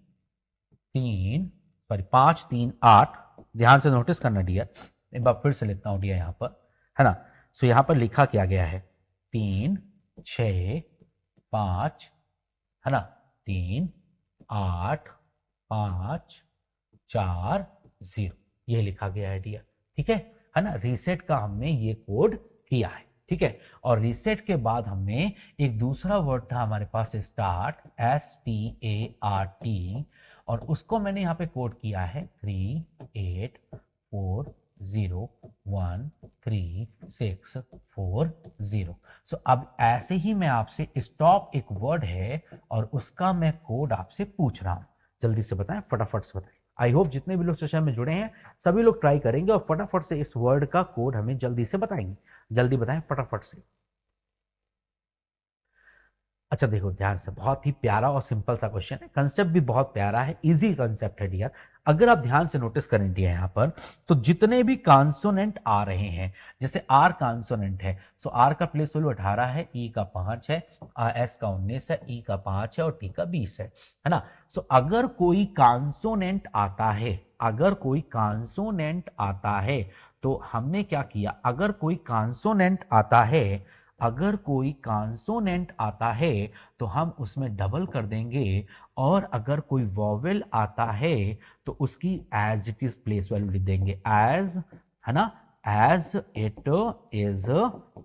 S1: 3 5 3 8। ध्यान से नोटिस करना डियर, एक बार फिर से लिखता हूं डियर यहां पर, है ना। सो यहां पर लिखा क्या गया है 3 6 5, है ना, 3 8 5 4 0, ये लिखा गया है डियर, ठीक है ना। रीसेट का हमने ये कोड किया है, ठीक है। और रीसेट के बाद हमने एक दूसरा वर्ड था हमारे पास स्टार्ट, START, और उसको मैंने यहां पे कोड किया है 3 8 4 0 1 3 6 4 0। सो अब ऐसे ही मैं आपसे स्टॉप एक वर्ड है और उसका मैं कोड आपसे पूछ रहा हूं, जल्दी से बताएं, फटाफट से बताएं। आई होप जितने भी लोग सेशन में जुड़े हैं सभी लोग ट्राई करेंगे और फटाफट से इस वर्ड का कोड हमें जल्दी से बताएंगे। जल्दी बताएं फटाफट से। अच्छा देखो ध्यान से, बहुत ही प्यारा और सिंपल सा क्वेश्चन है, कंसेप्ट भी बहुत प्यारा है, इजी कंसेप्ट है डियर। अगर आप ध्यान से नोटिस करें डियर यहाँ पर, तो जितने भी कॉन्सोनेंट आ रहे हैं, जैसे आर कॉन्सोनेंट है, सो आर का प्लेस वैल्यू 18 है, ई का 5 है, एस का 19 है, ई का 5 है और टी का 20 है ना। सो अगर कोई कॉन्सोनेंट आता है, अगर कोई कॉन्सोनेंट आता है, तो हमने क्या किया, अगर कोई कॉन्सोनेंट आता है, अगर कोई कॉन्सोनेंट आता है तो हम उसमें डबल कर देंगे, और अगर कोई वॉवेल आता है तो उसकी as it is place value लिख देंगे, एज, है ना, as it is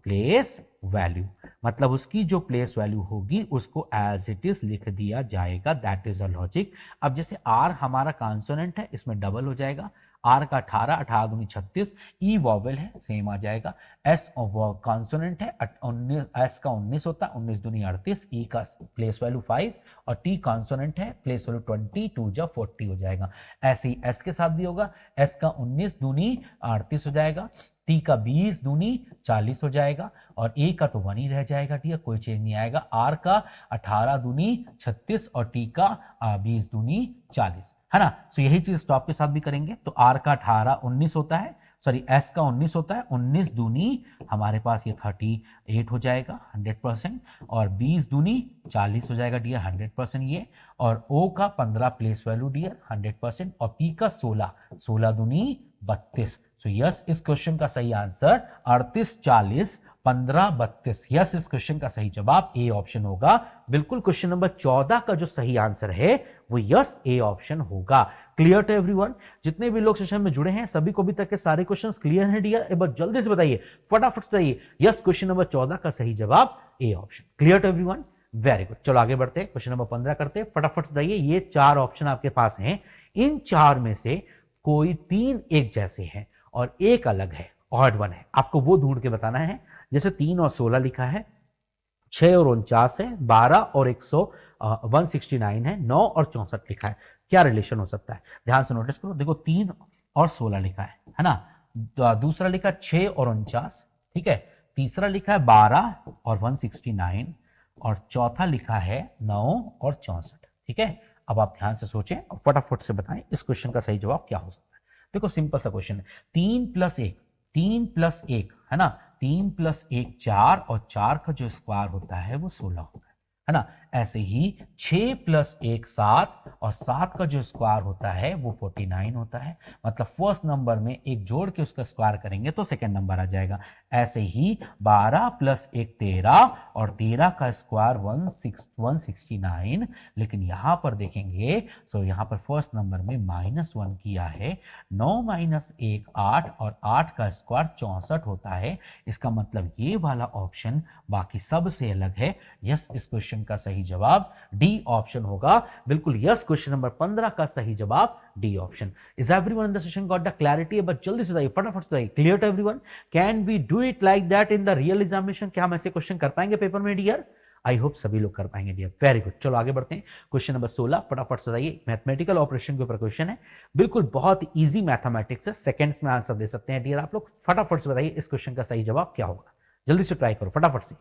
S1: place value, मतलब उसकी जो प्लेस वैल्यू होगी उसको एज इट इज लिख दिया जाएगा। That is a logic. अब जैसे आर हमारा कॉन्सोनेंट है, इसमें डबल हो जाएगा, आर का 18, 18 दूनी 36, ई वॉवेल है सेम आ जाएगा, एस कॉन्सोनेंट है 19, एस का 19 होता है, 19 दूनी 38, ई का प्लेस वैल्यू 5 और टी कॉन्सोनेंट है, प्लेस वैल्यू 20, 2 जा 40 हो जाएगा। ऐसे ही एस के साथ भी होगा, एस का 19 दूनी 38 हो जाएगा, टी का 20 दूनी 40 हो जाएगा, और ए का तो 1 ही रह जाएगा, ठीक है, कोई चेंज नहीं आएगा। आर का 18 दूनी 36 और टी का 20 दूनी 40, है ना। सो यही चीज स्टॉप के साथ भी करेंगे, तो आर का 18 19 होता है, सॉरी एस का 19 होता है, 19 दूनी हमारे पास ये 38 हो जाएगा 100%, और 20 दूनी 40 हो जाएगा डियर 100% ये, और ओ का 15 प्लेस वैल्यू डियर 100%, और पी का 16, 16 दूनी 32। सो यस, इस क्वेश्चन का सही आंसर 38 40 15 32। यस, इस क्वेश्चन का सही जवाब ए ऑप्शन होगा। बिल्कुल क्वेश्चन नंबर 14 का जो सही आंसर है वो यस ए ऑप्शन होगा। Clear to everyone? जितने भी लोग सेशन में जुड़े हैं सभी को अभी तक के सारे क्वेश्चंस क्लियर हैं डियर? एक बार जल्दी से बताइए, फटाफट से बताइए। यस, क्वेश्चन नंबर 14 का सही जवाब A option. Clear to everyone? Very good. चलो आगे बढ़ते हैं, क्वेश्चन नंबर 15 करते हैं। फटाफट से बताइए, ये 4 ऑप्शन आपके पास हैं, इन 4 में से कोई 3 एक जैसे हैं और एक अलग है, ऑड वन है। आपको वो ढूंढ के बताना है। जैसे 3 और 16 लिखा है, 6 और 49 है, 12 और 169 है, 9 और 64 लिखा है। क्या रिलेशन हो सकता है? ध्यान से नोटिस करो। देखो 3 और 16 लिखा है ना? दूसरा लिखा 6 और 49, ठीक है। तीसरा लिखा है 12 और 169 और चौथा लिखा है 9 और 64, ठीक है। अब आप ध्यान से सोचें और फटाफट से बताएं इस क्वेश्चन का सही जवाब क्या हो सकता है। देखो सिंपल सा क्वेश्चन है, 3 प्लस 1 है ना? 3 प्लस 1 4 और 4 का जो स्क्वायर होता है वो 16 होता है ना? ऐसे ही 6 प्लस 1 7 और 7 का जो स्क्वायर होता है वो 49 होता है। मतलब फर्स्ट नंबर में एक जोड़ के उसका स्क्वायर करेंगे तो सेकंड नंबर आ जाएगा। ऐसे ही 12 प्लस 1 13 और 13 का स्क्वायर 169। लेकिन यहां पर देखेंगे सो यहां पर फर्स्ट नंबर में -1 किया है। 9 माइनस 1 8 और 8 का स्क्वायर 64 होता है। इसका मतलब ये वाला ऑप्शन बाकी सब से अलग है। यस, इस क्वेश्चन का सही जवाब डी ऑप्शन होगा। बिल्कुल यस, क्वेश्चन नंबर 15 का सही जवाब D option. Is everyone in the session got the clarity? But जल्दी से बताइए, फटाफट से बताइए, clear to everyone? Can we do it like that in the real examination? क्या हम ऐसे क्वेश्चन कर पाएंगे पेपर में डियर? आई होप सभी लोग कर पाएंगे डियर। Very good. चलो आगे बढ़ते हैं, क्वेश्चन नंबर 16 फटाफट से बताइए। मैथमेटिकल ऑपरेशन के ऊपर क्वेश्चन है, बिल्कुल बहुत इजी मैथमेटिक्स है, सेकंड्स में आंसर दे सकते हैं डियर आप लोग। फटाफट से बताइए इस क्वेश्चन का सही जवाब क्या होगा? जल्दी से ट्राई करो फटाफट से।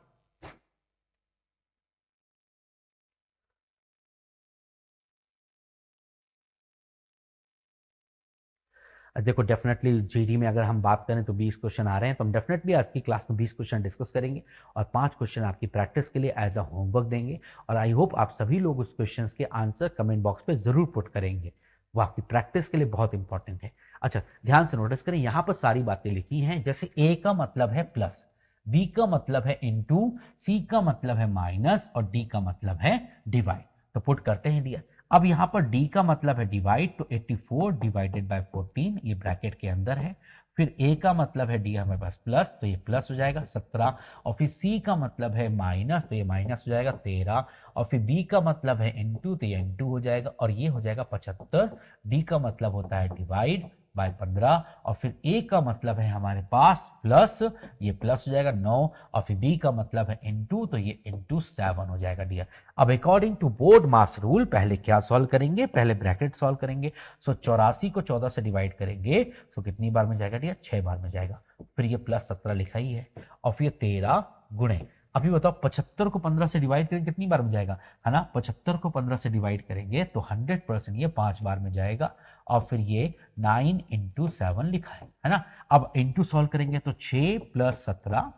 S1: देखो डेफिनेटली जीडी में अगर हम बात करें तो 20 क्वेश्चन आ रहे हैं, तो हम डेफिनेटली आज की क्लास में 20 क्वेश्चन डिस्कस करेंगे और 5 क्वेश्चन आपकी प्रैक्टिस के लिए एज अ होमवर्क देंगे। और आई होप आप सभी लोग उस क्वेश्चंस के आंसर कमेंट बॉक्स पे जरूर पुट करेंगे, वो आपकी प्रैक्टिस के लिए बहुत इंपॉर्टेंट है। अच्छा ध्यान से नोटिस करें, यहाँ पर सारी बातें लिखी हैं। जैसे ए का मतलब है प्लस, बी का मतलब है इनटू, सी का मतलब है माइनस और डी का मतलब है डिवाइड। तो पुट करते हैं डियर। अब यहां पर d का मतलब है डिवाइड, तो 84 डिवाइडेड बाय 14, ये ब्रैकेट के अंदर है। फिर a का मतलब है d हमारे पास प्लस, तो ये प्लस हो जाएगा 17। और फिर c का मतलब है माइनस, तो ये माइनस हो जाएगा 13। और फिर b का मतलब है इनटू, तो ये इनटू हो जाएगा और ये हो जाएगा 75। d का मतलब होता है डिवाइड बाय 15। और फिर a का मतलब है हमारे पास प्लस, ये प्लस हो जाएगा 9। और फिर b का मतलब है इनटू, तो ये इनटू 7 हो जाएगा डियर। अब according to BODMAS rule पहले क्या सॉल्व करेंगे? पहले ब्रैकेट सॉल्व करेंगे। सो 84 को 14 से डिवाइड करेंगे, सो कितनी बार में जाएगा डियर? 6 बार में जाएगा। फिर ये प्लस 17 लिखा ही है और फिर 13 गुणे, अभी बताओ 75 को 15 से डिवाइड करेंगे कितनी बार में जाएगा? है ना, 75 को 15 से डिवाइड करेंगे तो 100% ये 5 बार में जाएगा। और फिर ये 9 इंटू 7 लिखा है ना। अब इंटू सॉल्व करेंगे तो 6 प्लस 17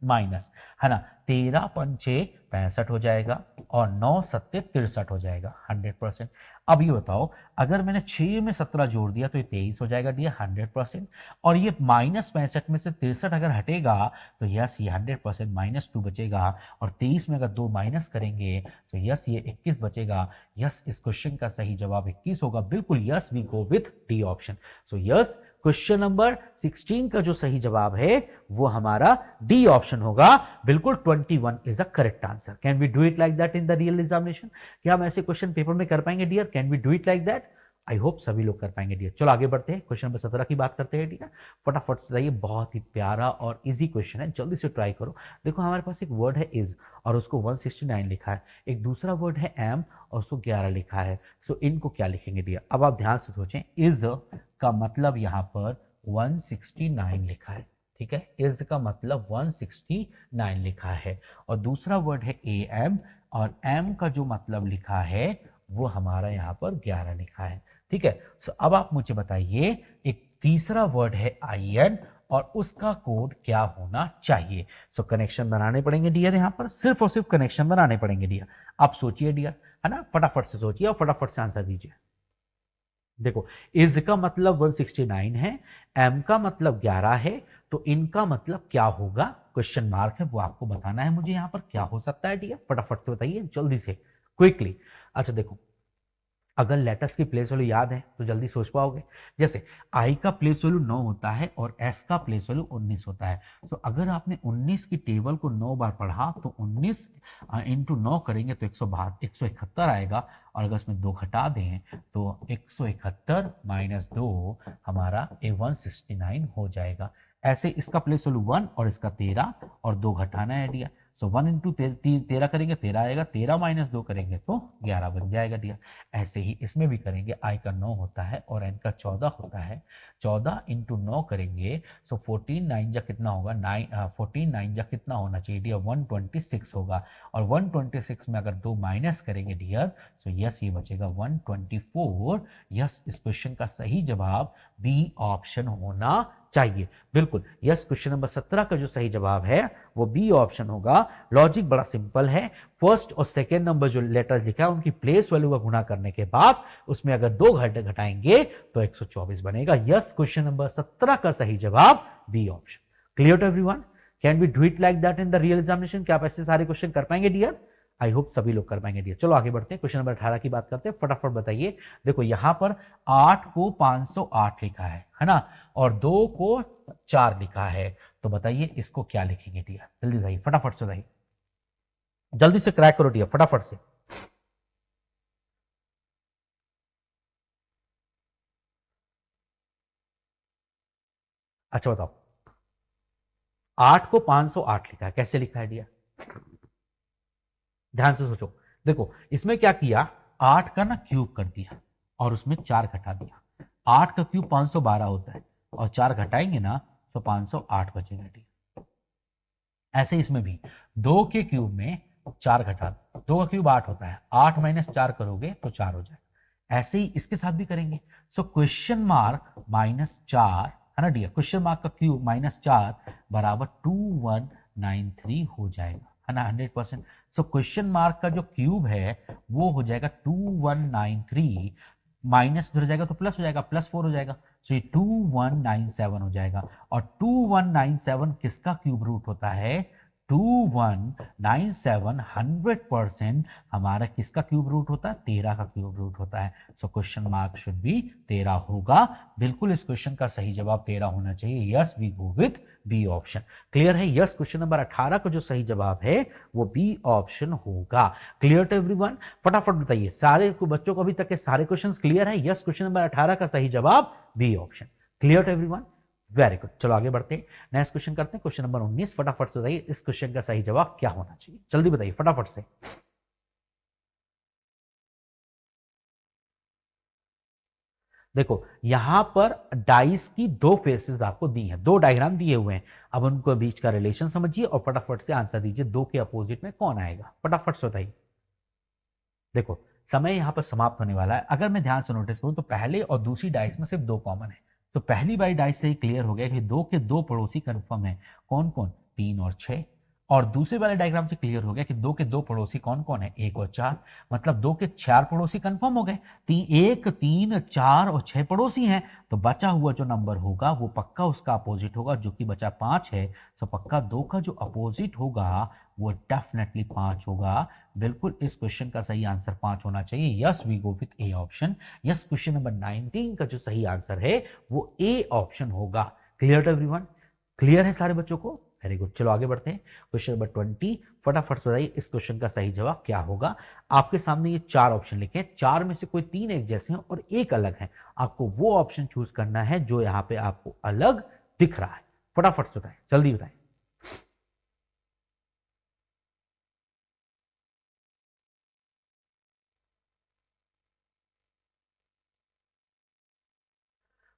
S1: माइनस, है ना, 13 पंचे 65 हो जाएगा और 9 सत्ते 63 हो जाएगा 100%। अब ये बताओ, अगर मैंने 6 में 17 जोड़ दिया तो ये 23 हो जाएगा डियर 100%। और ये माइनस 65 में से 63 अगर हटेगा तो यस ये 100% -2 बचेगा। और 23 में अगर 2 माइनस करेंगे तो यस ये 21 बचेगा। यस, इस क्वेश्चन का सही जवाब 21 होगा। बिल्कुल yes, we go with D option. So yes, question number 16 का जो सही जवाब है वो हमारा डी ऑप्शन होगा। बिल्कुल 21 is a correct answer. Can we do it like that in the real examination? क्या हम ऐसे क्वेश्चन पेपर में कर पाएंगे dear? Can we do it like that? I hope सभी लोग कर पाएंगे डियर। चलो आगे बढ़ते हैं, क्वेश्चन नंबर 17 की बात करते हैं डियर। फटाफट से बताइए, बहुत ही प्यारा और इजी क्वेश्चन है, जल्दी से ट्राई करो। देखो हमारे पास एक वर्ड है इज और उसको 169 लिखा है, एक दूसरा वर्ड है एम और उसको 11 लिखा है। सो इनको क्या लिखेंगे डियर? अब आप ध्यान से सोचें, इज का मतलब यहां पर 169 लिखा है, ठीक है। इज का मतलब 169 लिखा है और दूसरा वर्ड है ए एम और एम का जो मतलब लिखा है वो हमारा यहाँ पर 11 लिखा है, ठीक है। सो अब आप मुझे बताइए, एक तीसरा वर्ड है आई एन और उसका कोड क्या होना चाहिए? सो कनेक्शन बनाने पड़ेंगे डियर, यहाँ पर सिर्फ और सिर्फ कनेक्शन बनाने पड़ेंगे डियर। आप सोचिए डियर, है ना, फटाफट से सोचिए और फटाफट से आंसर दीजिए। देखो इज का मतलब 169 है, एम का मतलब 11 है, तो इनका मतलब क्या होगा? क्वेश्चन मार्क है, वो आपको बताना है मुझे यहाँ पर क्या हो सकता है डियर। फटाफट से बताइए जल्दी से, क्विकली। अच्छा देखो, अगर लेटर्स की प्लेस वैल्यू याद है तो जल्दी सोच पाओगे। जैसे आई का प्लेस वैल्यू 9 होता है और एस का प्लेस वैल्यू 19 होता है। तो अगर आपने 19 की टेबल को 9 बार पढ़ा तो 19 इंटू 9 करेंगे तो 171 आएगा, और अगर इसमें 2 घटा दें तो 171 माइनस 2 हमारा 169 हो जाएगा। ऐसे इसका प्लेस वैल्यू 1 और इसका 13 और 2 घटाना है डियर। सो 1 इंटू 13 करेंगे 13 आएगा, 13 माइनस 2 करेंगे तो 11 बन जाएगा डियर। ऐसे ही इसमें भी करेंगे, आई का 9 होता है और एन का 14 होता है। 14 इंटू 9 करेंगे सो 14 9 जा कितना होगा, 14 9 जा कितना होना चाहिए डियर, 126 होगा। और 126 में अगर 2 माइनस करेंगे डियर सो यस ये बचेगा 124। यस इस क्वेश्चन का सही जवाब बी ऑप्शन होना चाहिए। बिल्कुल यस, क्वेश्चन नंबर 17 का जो सही जवाब है वो बी ऑप्शन होगा। लॉजिक बड़ा सिंपल है, फर्स्ट और सेकेंड नंबर जो लेटर लिखा है उनकी प्लेस वैल्यू का गुणा करने के बाद उसमें अगर 2 घटाएंगे तो 124 बनेगा। यस क्वेश्चन नंबर 17 का सही जवाब B option. Clear to everyone? Can we do it like that in the real examination? क्या आप ऐसे सारे क्वेश्चन कर पाएंगे डियर? आई होप सभी लोग कर पाएंगे डियर। चलो आगे बढ़ते हैं, क्वेश्चन नंबर 18 की बात करते हैं। फटाफट बताइए। देखो यहां पर 8 को 508 लिखा है ना, और 2 को 4 लिखा है, तो बताइए इसको क्या लिखेंगे डियर? जल्दी बताइए, फटाफट से बताइए, जल्दी से क्रैक करो डियर, फटाफट से। अच्छा बताओ, 8 को 508 लिखा है, कैसे लिखा है डियर? ध्यान से सोचो। देखो इसमें क्या किया, 8 का ना क्यूब कर दिया और उसमें 4 घटा दिया। 8 का क्यूब 512 होता है और 4 घटाएंगे ना तो 508 बचेगा डियर। ऐसे इसमें भी 2 के क्यूब में 4 घटा, 2 का क्यूब 8 होता है, 8 माइनस 4 करोगे तो 4 हो जाएगा। ऐसे ही इसके साथ भी करेंगे। सो क्वेश्चन मार्क माइनस 4 है ना डियर, क्वेश्चन मार्क का क्यूब माइनस 4 बराबर 2193 हो जाएगा, है ना 100%। सो क्वेश्चन मार्क का जो क्यूब है वो हो जाएगा 2193, माइनस हो जाएगा तो प्लस हो जाएगा, +4 हो जाएगा, सो ये 2197 हो जाएगा। और 2197 किसका क्यूब रूट होता है? 2197 100% हमारा किसका क्यूब रूट होता है? 13 का क्यूब रूट होता है। So question mark should be 13 होगा। बिल्कुल इस क्वेश्चन का सही जवाब 13 होना चाहिए। Yes we go with B option. Clear है? यस क्वेश्चन नंबर 18 का जो सही जवाब है वो बी ऑप्शन होगा। Clear to everyone? फटाफट बताइए, सारे बच्चों को अभी तक के सारे क्वेश्चंस क्लियर है? यस क्वेश्चन नंबर 18 का सही जवाब B option. Clear to everyone? Very good. चलो आगे बढ़ते हैं, नेक्स्ट क्वेश्चन करते हैं, क्वेश्चन नंबर 19। फटाफट से बताइए इस क्वेश्चन का सही जवाब क्या होना चाहिए? जल्दी बताइए फटाफट से। देखो यहां पर डाइस की 2 फेसेस आपको दी हैं, 2 डायग्राम दिए हुए हैं। अब उनको बीच का रिलेशन समझिए और फटाफट से आंसर दीजिए, 2 के अपोजिट में कौन आएगा? फटाफट से बताइए। देखो समय यहां पर समाप्त होने वाला है। अगर मैं ध्यान से नोटिस करूं तो पहले और दूसरी डाइस में सिर्फ 2 कॉमन है। तो पहली वाली डाइस से ही क्लियर हो गया कि 2 के 2 पड़ोसी कंफर्म है। कौन कौन? 3 और 6। और दूसरे वाले डायग्राम से क्लियर हो गया कि 2 के 2 पड़ोसी कौन कौन है? 1 और 4। मतलब 2 के 4 पड़ोसी कंफर्म हो गए। 1 3 4 और 6 पड़ोसी हैं, तो बचा हुआ जो नंबर होगा वो पक्का उसका अपोजिट होगा, जो कि बचा 5 है। सो पक्का 2 का जो अपोजिट होगा वो डेफिनेटली 5 होगा। बिल्कुल इस क्वेश्चन का सही आंसर 5 होना चाहिए। Yes we go with A option. Yes question number 19 का जो सही आंसर है वो ए ऑप्शन होगा। Clear to everyone? क्लियर है सारे बच्चों को? Very good. चलो आगे बढ़ते हैं, क्वेश्चन नंबर 20। फटाफट से बताइए इस क्वेश्चन का सही जवाब क्या होगा? आपके सामने ये 4 ऑप्शन लिखे हैं, 4 में से कोई 3 एक जैसे हैं और एक अलग है। आपको वो ऑप्शन चूज करना है जो यहां पे आपको अलग दिख रहा है। फटाफट से बताएं, जल्दी बताएं।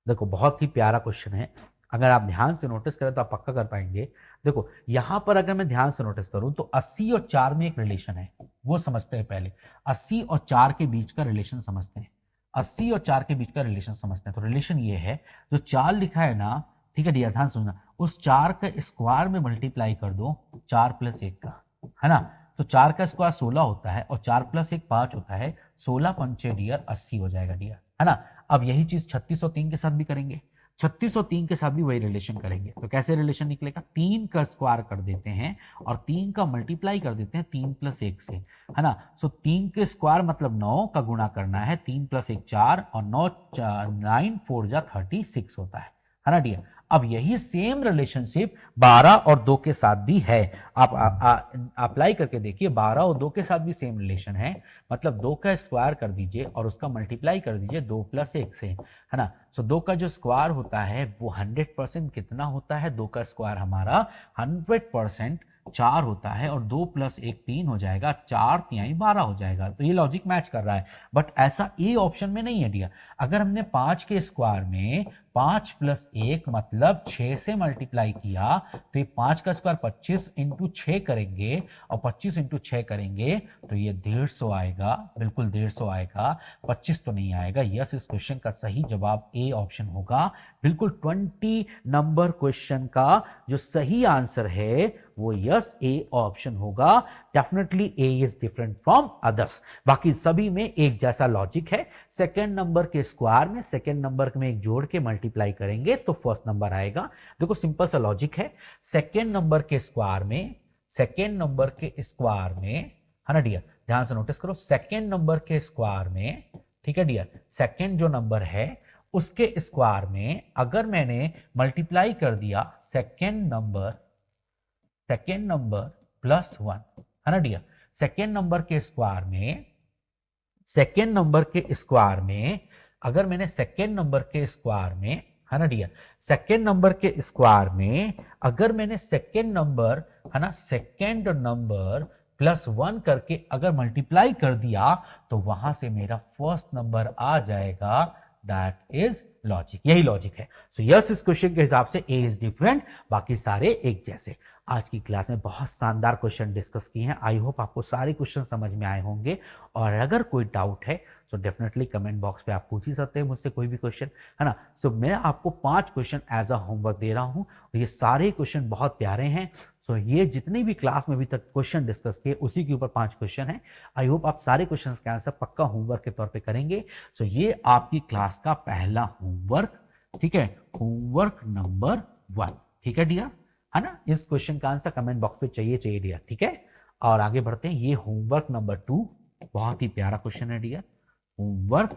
S1: देखो बहुत ही प्यारा क्वेश्चन है, अगर आप ध्यान से नोटिस करें तो आप पक्का कर पाएंगे। देखो यहां पर अगर मैं ध्यान से नोटिस करूं तो 80 और 4 में एक रिलेशन है, वो समझते हैं पहले। 80 और 4 के बीच का रिलेशन समझते हैं। 80 और 4 के बीच का रिलेशन समझते हैं। तो रिलेशन ये है, जो 4 लिखा है ना, ठीक है डियर ध्यान सुनना, उस 4 का स्क्वायर में मल्टीप्लाई कर दो 4 + 1 का, है ना। तो 4 का स्क्वायर 16 होता है और 4 + 1 5 होता है। 16 × 5 डियर 80 हो जाएगा डियर, है ना। अब यही चीज 36 और 3 के साथ भी करेंगे।
S2: 36 और 3 के साथ भी वही रिलेशन करेंगे। तो कैसे रिलेशन निकलेगा, 3 का स्क्वायर कर देते हैं और 3 का मल्टीप्लाई कर देते हैं 3 + 1 से, है ना। सो 3 के स्क्वायर मतलब 9 का गुणा करना है, 3 + 1 4 और 9 4 जा 36 होता है ना डियर। अब यही सेम रिलेशनशिप 12 और 2 के साथ भी है। आप अप्लाई करके देखिए, 12 और 2 के साथ भी सेम रिलेशन है, मतलब 2 का स्क्वायर कर दीजिए और उसका मल्टीप्लाई कर दीजिए 2 + 1 से, है ना। सो 2 का जो स्क्वायर होता है वो 100% कितना होता है, 2 का स्क्वायर हमारा 100% 4 होता है और 2 + 1 3 हो जाएगा, 4 तिहाई 12 हो जाएगा। तो ये लॉजिक मैच कर रहा है, बट ऐसा ए ऑप्शन में नहीं है डियर। अगर हमने 5 के स्क्वायर में 5 + 1 मतलब 6 से मल्टीप्लाई किया तो ये 5 का स्क्वायर 25 × 6 करेंगे और 25 × 6 करेंगे तो ये 150 आएगा, बिल्कुल 150 आएगा, 25 तो नहीं आएगा। यस, इस क्वेश्चन का सही जवाब ए ऑप्शन होगा। बिल्कुल 20 नंबर क्वेश्चन का जो सही आंसर है वो यस ए ऑप्शन होगा। Definitely A is different from others. बाकी सभी में एक जैसा लॉजिक है। सेकेंड नंबर के स्क्वायर में सेकेंड नंबर में एक जोड़ के मल्टीप्लाई करेंगे तो फर्स्ट नंबर आएगा। देखो सिंपल सा लॉजिक है, सेकेंड नंबर के स्क्वायर में है ना डियर, ध्यान से नोटिस करो, सेकेंड नंबर के स्क्वायर में, ठीक है डियर, सेकेंड जो नंबर है उसके स्क्वायर में अगर मैंने मल्टीप्लाई कर दिया सेकेंड नंबर +1, है ना डियर, सेकेंड नंबर के स्क्वायर में अगर मैंने सेकेंड नंबर के स्क्वायर में, है ना डियर, सेकेंड नंबर के स्क्वायर में अगर मैंने सेकेंड नंबर, है ना, सेकेंड नंबर +1 करके अगर मल्टीप्लाई कर दिया तो वहां से मेरा फर्स्ट नंबर आ जाएगा। दैट इज लॉजिक, यही लॉजिक है। सो यस, इस क्वेश्चन के हिसाब से ए इज डिफरेंट, बाकी सारे एक जैसे। आज की क्लास में बहुत शानदार क्वेश्चन डिस्कस किए हैं। आई होप आपको सारे क्वेश्चन समझ में आए होंगे, और अगर कोई डाउट है तो डेफिनेटली कमेंट बॉक्स पे आप पूछ ही सकते हैं मुझसे कोई भी क्वेश्चन, है ना। सो मैं आपको 5 क्वेश्चन एज अ होमवर्क दे रहा हूं और ये सारे क्वेश्चन बहुत प्यारे हैं। सो ये जितनी भी क्लास में अभी तक क्वेश्चन डिस्कस किए उसी के ऊपर 5 क्वेश्चन हैं। आई होप आप सारे क्वेश्चन का आंसर पक्का होमवर्क के तौर पे करेंगे। सो ये आपकी क्लास का पहला होमवर्क, ठीक है, होमवर्क नंबर 1, ठीक है डियर, है ना। इस क्वेश्चन का आंसर कमेंट बॉक्स पे चाहिए डियर, ठीक है। और आगे बढ़ते हैं, ये होमवर्क नंबर 2, बहुत ही प्यारा क्वेश्चन है डियर, होमवर्क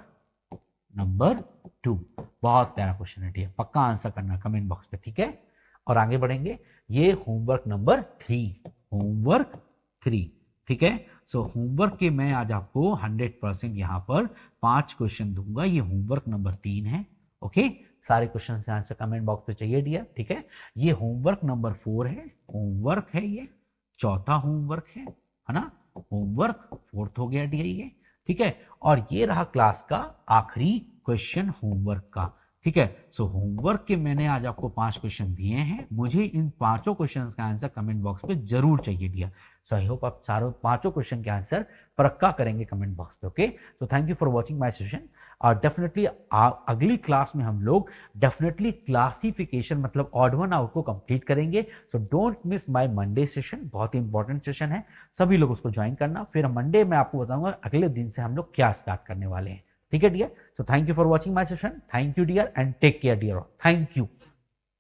S2: नंबर 2 बहुत प्यारा क्वेश्चन है डियर, पक्का आंसर करना कमेंट बॉक्स पे, ठीक है। और आगे बढ़ेंगे, ये होमवर्क नंबर 3, ठीक है। सो होमवर्क के मैं आज आपको 100% यहां पर 5 क्वेश्चन दूंगा। ये होमवर्क नंबर 3 है, ओके। सारे क्वेश्चन से आंसर कमेंट बॉक्स पे चाहिए डियर, ठीक है। ये होमवर्क नंबर 4 है, होमवर्क है ये, चौथा होमवर्क है ना, होमवर्क 4th हो गया डियर ये, ठीक है। और ये रहा क्लास का आखिरी क्वेश्चन होमवर्क का, ठीक है। सो होमवर्क के मैंने आज आपको 5 क्वेश्चन दिए हैं, मुझे इन 5 क्वेश्चंस का आंसर कमेंट बॉक्स पे जरूर चाहिए डियर। सो आई होप आप चारों 5 क्वेश्चन के आंसर पक्का करेंगे कमेंट बॉक्स पे, okay. So thank you for watching my session. और डेफिनेटली अगली क्लास में हम लोग डेफिनेटली क्लासिफिकेशन मतलब ऑड वन आउट को कंप्लीट करेंगे। So don't miss my Monday session, बहुत ही इंपॉर्टेंट सेशन है, सभी लोग उसको ज्वाइन करना। फिर मंडे में आपको बताऊंगा अगले दिन से हम लोग क्या स्टार्ट करने वाले हैं, ठीक है dear. So thank you for watching my session, thank you dear and take care dear, thank you.